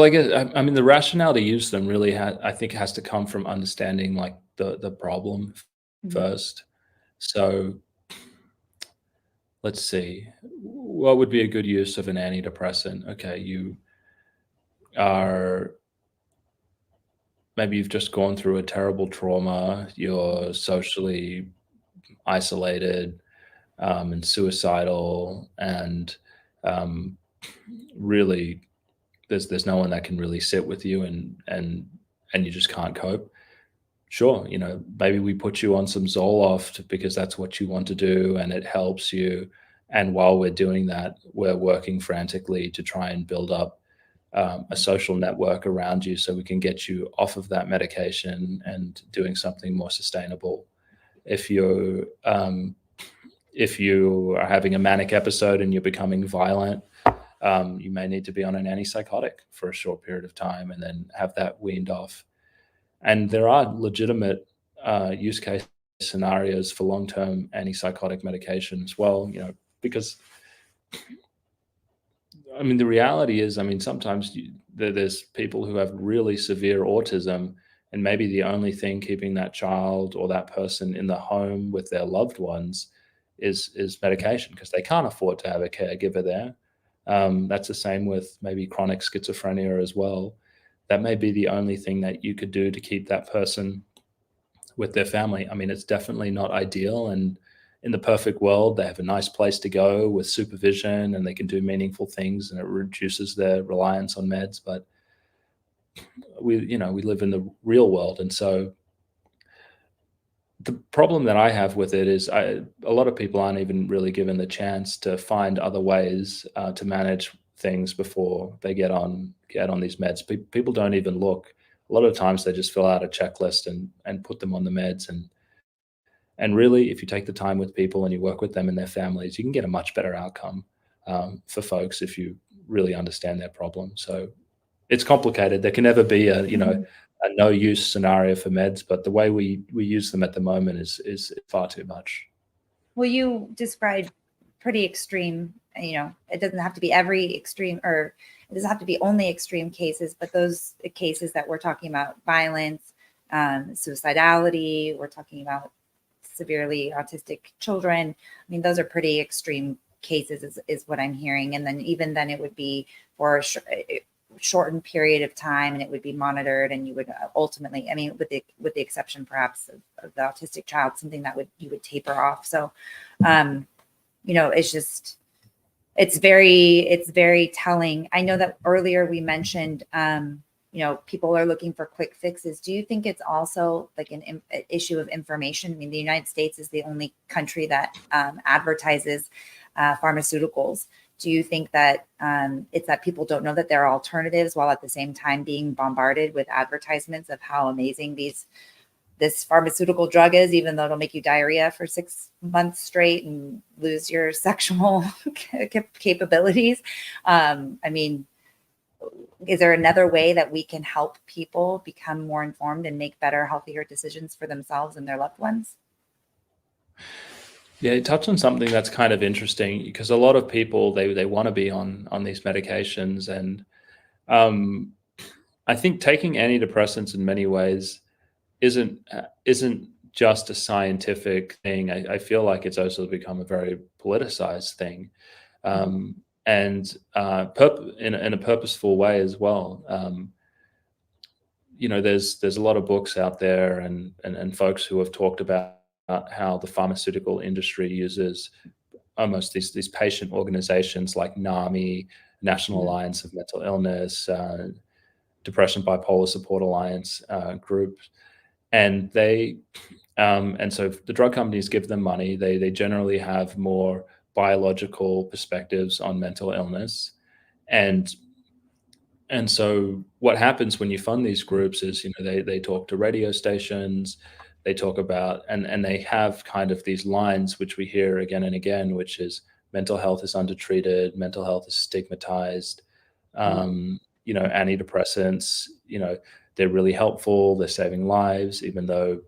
I guess the rationale to use them really I think has to come from understanding like the problem first. So let's see, what would be a good use of an antidepressant? Okay, maybe you've just gone through a terrible trauma, you're socially isolated and suicidal, and really there's no one that can really sit with you and you just can't cope. Sure, maybe we put you on some Zoloft because that's what you want to do and it helps you. And while we're doing that, we're working frantically to try and build up a social network around you so we can get you off of that medication and doing something more sustainable. If you are having a manic episode and you're becoming violent, you may need to be on an antipsychotic for a short period of time and then have that weaned off. And there are legitimate use case scenarios for long-term antipsychotic medication as well, because I mean, the reality is, I mean, sometimes there's people who have really severe autism, and maybe the only thing keeping that child or that person in the home with their loved ones is medication, because they can't afford to have a caregiver there. That's the same with maybe chronic schizophrenia as well. That may be the only thing that you could do to keep that person with their family. I mean, it's definitely not ideal, and in the perfect world, they have a nice place to go with supervision and they can do meaningful things and it reduces their reliance on meds. But we live in the real world. And so the problem that I have with it is a lot of people aren't even really given the chance to find other ways to manage things before they get on these meds. People don't even look. A lot of times they just fill out a checklist and put them on the meds. And really, if you take the time with people and you work with them and their families, you can get a much better outcome for folks if you really understand their problem. So it's complicated. There can never be a no-use scenario for meds, but the way we use them at the moment is far too much.
Well, you described pretty extreme, it doesn't have to be every extreme, or it doesn't have to be only extreme cases, but those cases that we're talking about, violence, suicidality, we're talking about severely autistic children. I mean, those are pretty extreme cases is what I'm hearing. And then even then it would be for a shortened period of time and it would be monitored, and you would ultimately, I mean, with the exception perhaps of the autistic child, something that you would taper off. So, it's very telling. I know that earlier we mentioned, people are looking for quick fixes. Do you think it's also like an issue of information? I mean, the United States is the only country that advertises pharmaceuticals. Do you think that it's that people don't know that there are alternatives, while at the same time being bombarded with advertisements of how amazing this pharmaceutical drug is, even though it'll make you diarrhea for 6 months straight and lose your sexual capabilities? I mean, is there another way that we can help people become more informed and make better, healthier decisions for themselves and their loved ones?
Yeah, you touched on something that's kind of interesting, because a lot of people, they want to be on these medications. And I think taking antidepressants in many ways isn't just a scientific thing. I feel like it's also become a very politicized thing. And in a purposeful way as well. There's a lot of books out there and folks who have talked about how the pharmaceutical industry uses almost these patient organizations like NAMI, National Alliance of Mental Illness, Depression Bipolar Support Alliance groups, and so the drug companies give them money. They generally have more biological perspectives on mental illness. And so what happens when you fund these groups is, they talk to radio stations, they talk about, and they have kind of these lines, which we hear again and again, which is mental health is undertreated, mental health is stigmatized, antidepressants, they're really helpful, they're saving lives, even though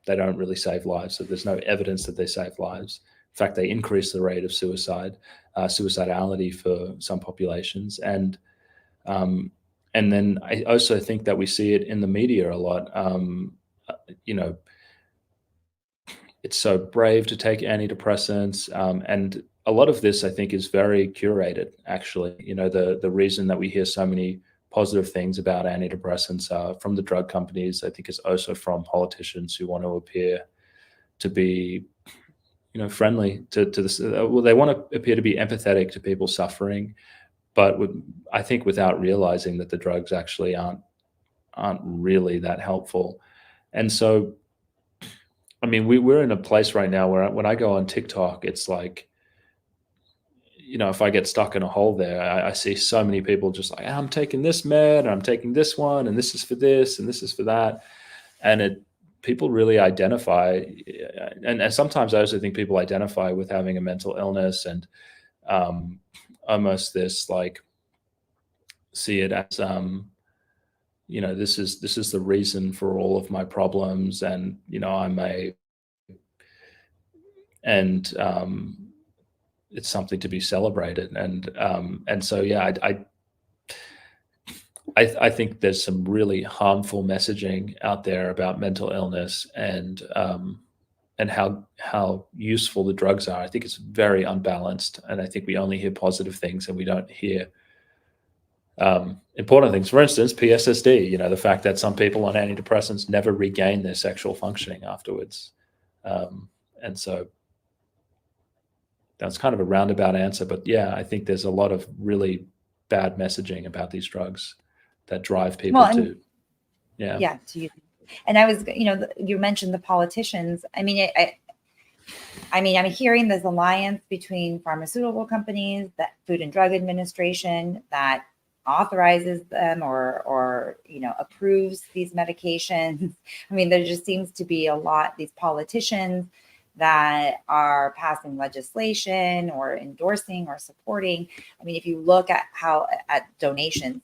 they don't really save lives. So there's no evidence that they save lives. In fact, they increase the rate of suicidality for some populations. And then I also think that we see it in the media a lot. It's so brave to take antidepressants. And a lot of this, I think, is very curated, actually. The reason that we hear so many positive things about antidepressants from the drug companies, I think, is also from politicians who want to appear to be friendly to this. Well, they want to appear to be empathetic to people suffering, but I think without realizing that the drugs actually aren't really that helpful. And so, I mean, we're in a place right now where when I go on TikTok, it's like, if I get stuck in a hole there, I see so many people just like, I'm taking this med and I'm taking this one and this is for this and this is for that. And people really identify. And sometimes I also think people identify with having a mental illness and almost this like see it as, this is the reason for all of my problems. And, and it's something to be celebrated. And so, yeah, I think there's some really harmful messaging out there about mental illness and how useful the drugs are. I think it's very unbalanced, and I think we only hear positive things and we don't hear important things. For instance, PSSD. The fact that some people on antidepressants never regain their sexual functioning afterwards, and so that's kind of a roundabout answer. But yeah, I think there's a lot of really bad messaging about these drugs that drive people to use.
And I was, you mentioned the politicians. I mean, I'm hearing this alliance between pharmaceutical companies, the Food and Drug Administration that authorizes them or approves these medications. I mean, there just seems to be a lot, these politicians that are passing legislation or endorsing or supporting. I mean, if you look at donations,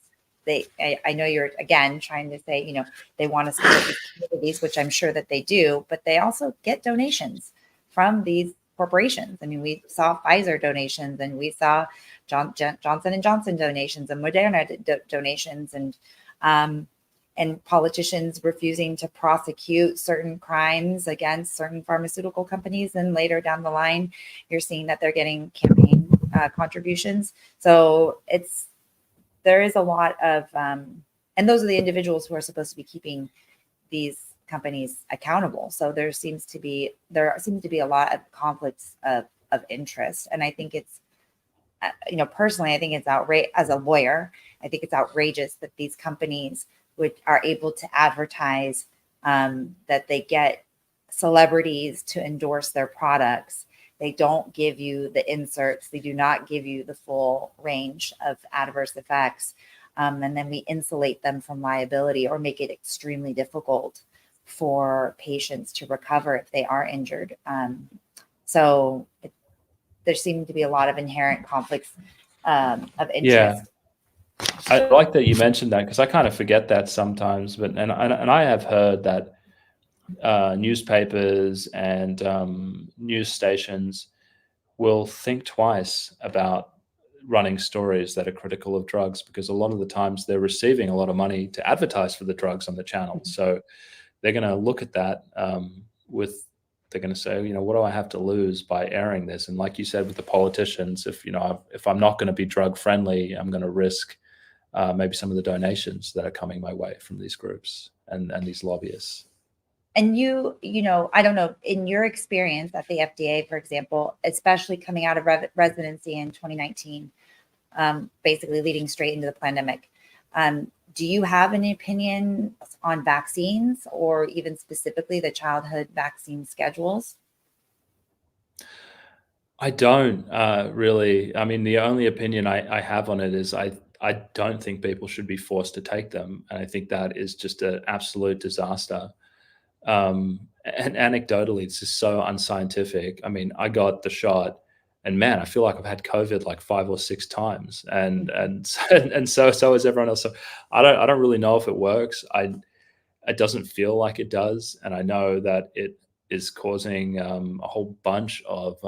I know you're again trying to say, they want to support these communities, which I'm sure that they do, but they also get donations from these corporations. I mean, we saw Pfizer donations and we saw Johnson and Johnson donations and Moderna donations and politicians refusing to prosecute certain crimes against certain pharmaceutical companies. And later down the line, you're seeing that they're getting campaign contributions. So there is a lot of, and those are the individuals who are supposed to be keeping these companies accountable. So there seems to be a lot of conflicts of interest. And I think it's, personally, I think it's outrageous. As a lawyer, I think it's outrageous that these companies are able to advertise that they get celebrities to endorse their products. They don't give you the inserts. They do not give you the full range of adverse effects. And then we insulate them from liability or make it extremely difficult for patients to recover if they are injured. There seem to be a lot of inherent conflicts of interest.
Yeah. I like that you mentioned that because I kind of forget that sometimes. But and I have heard that newspapers and news stations will think twice about running stories that are critical of drugs because a lot of the times they're receiving a lot of money to advertise for the drugs on the channel. So they're going to look at that they're going to say, what do I have to lose by airing this? And like you said with the politicians, if I'm not going to be drug friendly, I'm going to risk maybe some of the donations that are coming my way from these groups and these lobbyists.
And I don't know, in your experience at the FDA, for example, especially coming out of residency in 2019, basically leading straight into the pandemic, do you have any opinion on vaccines or even specifically the childhood vaccine schedules?
I don't really. I mean, the only opinion I have on it is I don't think people should be forced to take them. And I think that is just an absolute disaster. And anecdotally, it's just so unscientific. I mean, I got the shot and man, I feel like I've had COVID like 5 or 6 times and so has everyone else. So I don't really know if it works. It doesn't feel like it does. And I know that it is causing a whole bunch of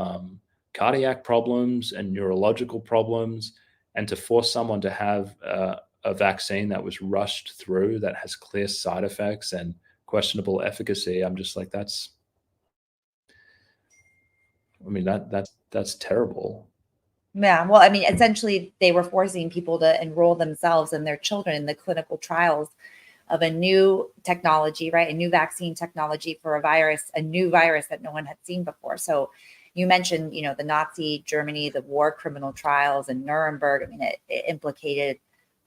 cardiac problems and neurological problems. And to force someone to have a vaccine that was rushed through that has clear side effects and questionable efficacy, I'm just like, that's terrible.
Yeah, well, I mean, essentially, they were forcing people to enroll themselves and their children in the clinical trials of a new technology, right? A new vaccine technology for a new virus that no one had seen before. So you mentioned, the Nazi Germany, the war criminal trials in Nuremberg. I mean, it implicated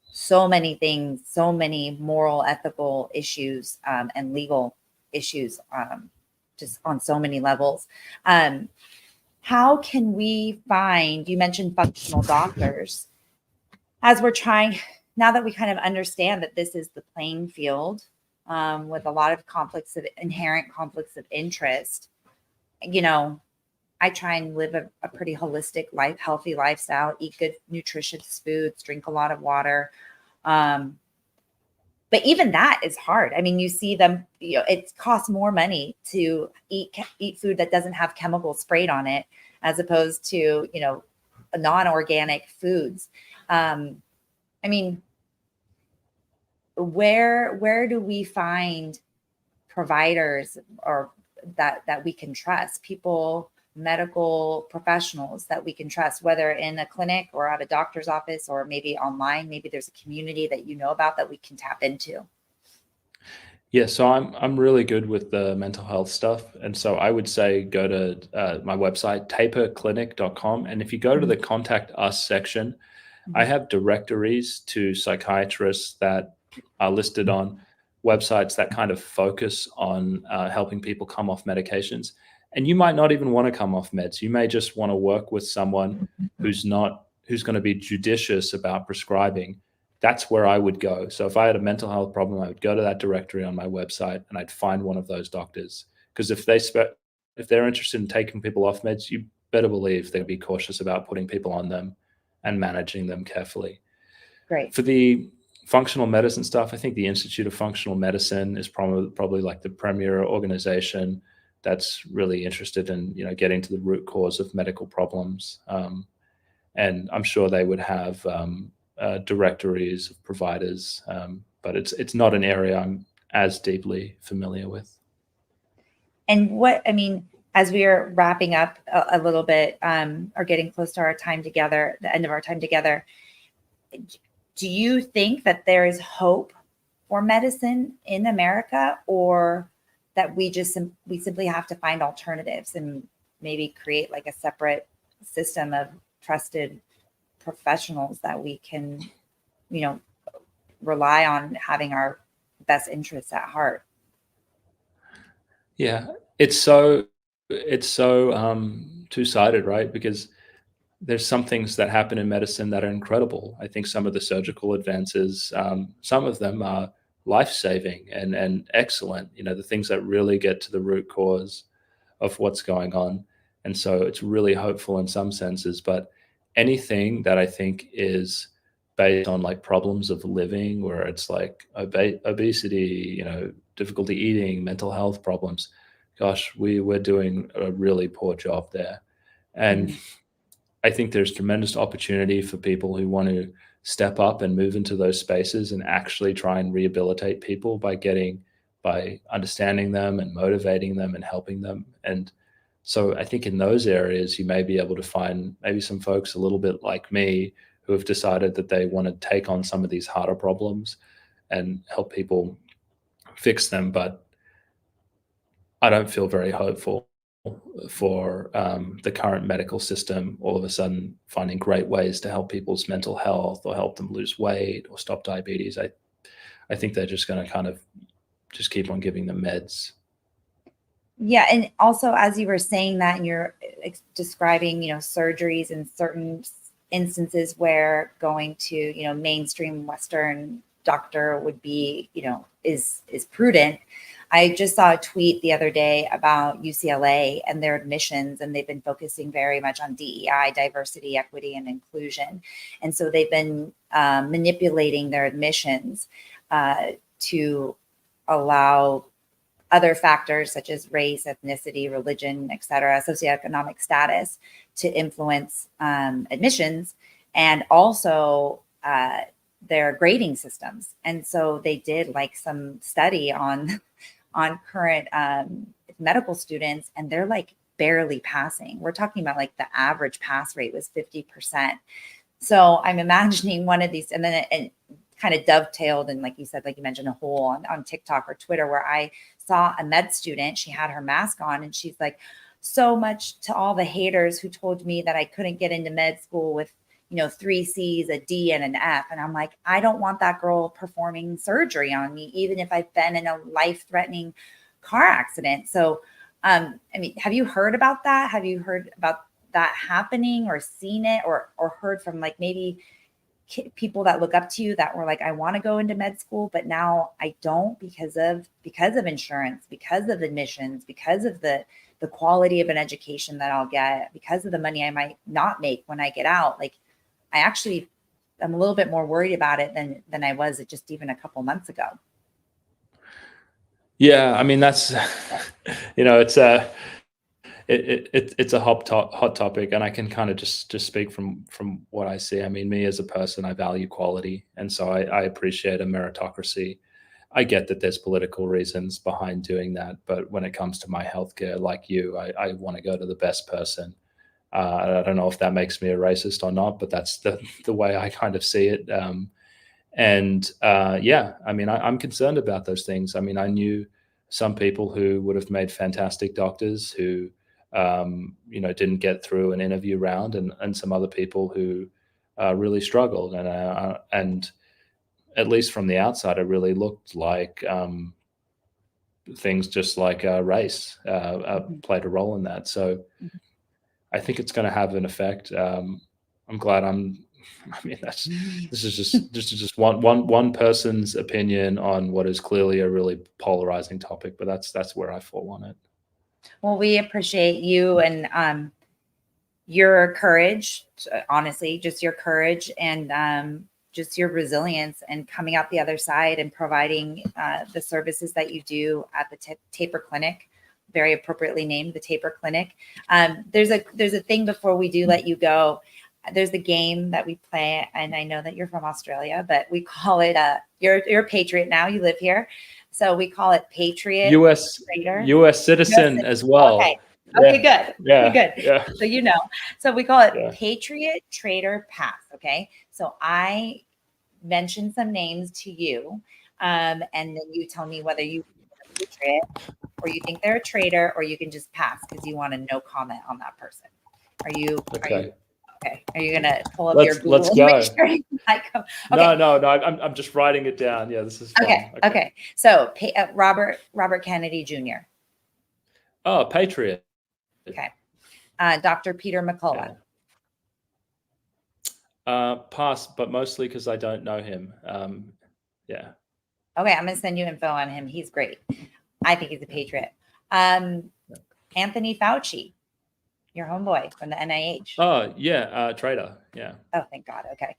so many things, so many moral, ethical issues and legal issues, just on so many levels. how can we find, you mentioned functional doctors, as we're trying, now that we kind of understand that this is the playing field, with a lot of inherent conflicts of interest, I try and live a pretty holistic life, healthy lifestyle, eat good, nutritious foods, drink a lot of water. But even that is hard. I mean, you see them, it costs more money to eat food that doesn't have chemicals sprayed on it, as opposed to, non-organic foods. I mean, where do we find providers or that we can trust, people, medical professionals that we can trust, whether in a clinic or at a doctor's office, or maybe online? Maybe there's a community that about that we can tap into.
Yeah, so I'm really good with the mental health stuff, and so I would say go to my website taperclinic.com, and if you go to the Contact Us section, I have directories to psychiatrists that are listed on websites that kind of focus on helping people come off medications. And you might not even want to come off meds. You may just want to work with someone who's going to be judicious about prescribing. That's where I would go. So if I had a mental health problem, I would go to that directory on my website and I'd find one of those doctors. Because if they're interested in taking people off meds, you better believe they'd be cautious about putting people on them and managing them carefully.
Great.
For the functional medicine stuff, I think the Institute of Functional Medicine is probably like the premier organization that's really interested in getting to the root cause of medical problems, and I'm sure they would have directories of providers, but it's not an area I'm as deeply familiar with.
And as we are wrapping up a little bit, or getting close to our time together, the end of our time together, do you think that there is hope for medicine in America, or that we simply have to find alternatives and maybe create like a separate system of trusted professionals that we can, rely on having our best interests at heart?
Yeah, it's so two-sided, right? Because there's some things that happen in medicine that are incredible. I think some of the surgical advances, some of them are life-saving and excellent, the things that really get to the root cause of what's going on. And so it's really hopeful in some senses, but anything that I think is based on like problems of living, where it's like obesity, difficulty eating, mental health problems, gosh, we're doing a really poor job there. And I think there's tremendous opportunity for people who want to step up and move into those spaces and actually try and rehabilitate people by understanding them and motivating them and helping them. And so I think in those areas, you may be able to find maybe some folks a little bit like me who have decided that they want to take on some of these harder problems and help people fix them. But I don't feel very hopeful for the current medical system all of a sudden finding great ways to help people's mental health or help them lose weight or stop diabetes. I think they're just going to kind of just keep on giving them meds.
Yeah. And also, as you were saying that, and you're describing, surgeries in certain instances where going to, mainstream Western doctor would be, is prudent. I just saw a tweet the other day about UCLA and their admissions, and they've been focusing very much on DEI, diversity, equity, and inclusion. And so they've been manipulating their admissions to allow other factors such as race, ethnicity, religion, et cetera, socioeconomic status to influence admissions, and also their grading systems. And so they did like some study on current medical students, and they're like barely passing. We're talking about like the average pass rate was 50%. So I'm imagining one of these, and then it kind of dovetailed, and like you said, like you mentioned, a hole on TikTok or Twitter, where I saw a med student, she had her mask on, and she's like, so much to all the haters who told me that I couldn't get into med school with 3 C's, a D, and an F. And I'm like, I don't want that girl performing surgery on me, even if I've been in a life-threatening car accident. So I mean, have you heard about that? Have you heard about that happening or seen it or heard from like maybe people that look up to you that were like, I want to go into med school, but now I don't because of insurance, because of admissions, because of the quality of an education that I'll get, because of the money I might not make when I get out. Like I'm a little bit more worried about it than I was just even a couple months ago.
Yeah, I mean, that's, it's it's a hot topic, and I can kind of just speak from what I see. I mean, me as a person, I value quality, and so I appreciate a meritocracy. I get that there's political reasons behind doing that, but when it comes to my healthcare, like you, I want to go to the best person. I don't know if that makes me a racist or not, but that's the way I kind of see it. Yeah, I mean, I'm concerned about those things. I mean, I knew some people who would have made fantastic doctors who, didn't get through an interview round, and some other people who really struggled. And at least from the outside, it really looked like things just like race played a role in that. So I think it's going to have an effect. I'm glad I mean, this is just one person's opinion on what is clearly a really polarizing topic, but that's where I fall on it.
Well, we appreciate you and your courage, honestly, just your courage and just your resilience and coming out the other side and providing the services that you do at the Taper Clinic, very appropriately named the Taper Clinic. There's a thing before we do let you go. There's a game that we play, and I know that you're from Australia, but we call it you're a patriot now. You live here, so we call it Patriot.
U.S. citizen as well.
Okay. Okay, good.
Yeah.
Okay, good.
Yeah.
So so we call it Patriot Trader Pass. Okay. So I mention some names to you, and then you tell me whether you are a patriot or you think they're a traitor, or you can just pass because you want to no comment on that person. Are you okay? Are you gonna pull up your Google?
Let's go.
Okay.
No. I'm just writing it down. Yeah, this is fun.
Okay. So Robert Kennedy Jr.
Oh, patriot.
Okay. Dr. Peter McCullough.
Pass, but mostly because I don't know him. Yeah.
Okay, I'm gonna send you info on him. He's great. I think he's a patriot. Anthony Fauci, your homeboy from the NIH.
Oh yeah, traitor. Yeah.
Oh, thank God. Okay.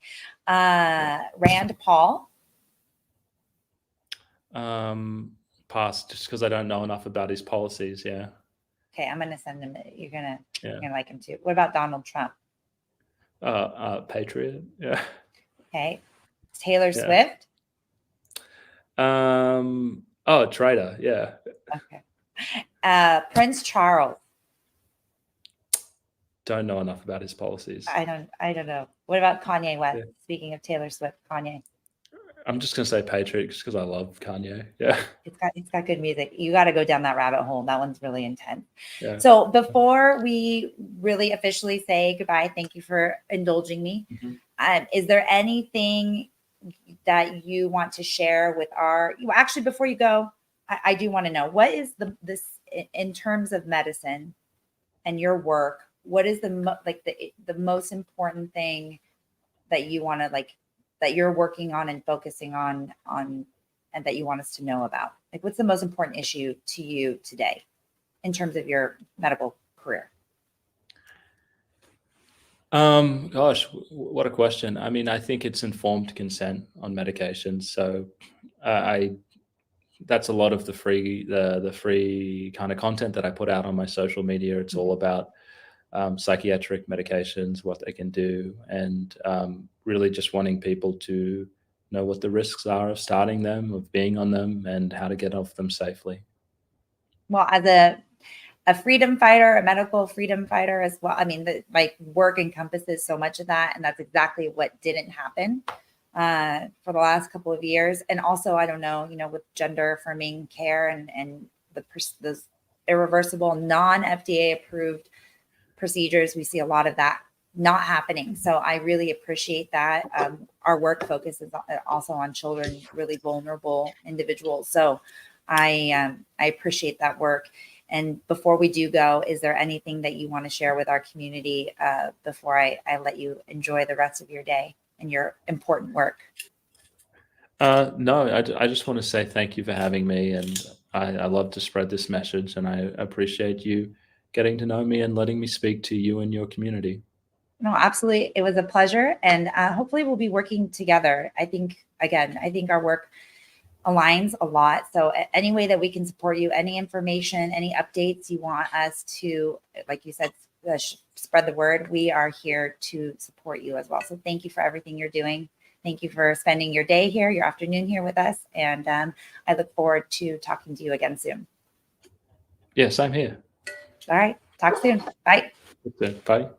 Rand Paul.
Pass, just because I don't know enough about his policies. Yeah.
Okay, I'm gonna send him. You're gonna like him too. What about Donald Trump?
Patriot. Yeah.
Okay. Taylor Swift.
Traitor. Yeah.
Okay. Prince Charles.
Don't know enough about his policies.
I don't know. What about Kanye West? Yeah. Speaking of Taylor Swift, Kanye.
I'm just gonna say Patriot just because I love Kanye. Yeah.
It's got good music. You got to go down that rabbit hole. That one's really intense.
Yeah.
So before we really officially say goodbye, thank you for indulging me. Mm-hmm. Is there anything that you want to share with actually, before you go, I do want to know, what is this in terms of medicine and your work? What is the most important thing that you want to that you're working on and focusing on and that you want us to know about? Like, what's the most important issue to you today in terms of your medical career?
Gosh, what a question. I mean, I think it's informed consent on medications. So that's a lot of the free kind of content that I put out on my social media. It's all about psychiatric medications, what they can do, and really just wanting people to know what the risks are of starting them, of being on them, and how to get off them safely.
Well, as a freedom fighter, a medical freedom fighter as well, I mean, my work encompasses so much of that, and that's exactly what didn't happen for the last couple of years. And also, I don't know, with gender affirming care and those irreversible non-FDA approved procedures, we see a lot of that not happening. So I really appreciate that. Our work focuses also on children, really vulnerable individuals. So I appreciate that work. And before we do go, is there anything that you want to share with our community before I let you enjoy the rest of your day and your important work?
No, I just want to say thank you for having me, and I love to spread this message, and I appreciate you getting to know me and letting me speak to you and your community.
No, absolutely. It was a pleasure. And hopefully we'll be working together. I think our work aligns a lot. So any way that we can support you, any information, any updates you want us to, like you said, spread the word, we are here to support you as well. So thank you for everything you're doing. Thank you for spending your day here, your afternoon here with us. And I look forward to talking to you again soon.
Yeah, same here.
All right. Talk soon. Bye.
That's it. Bye.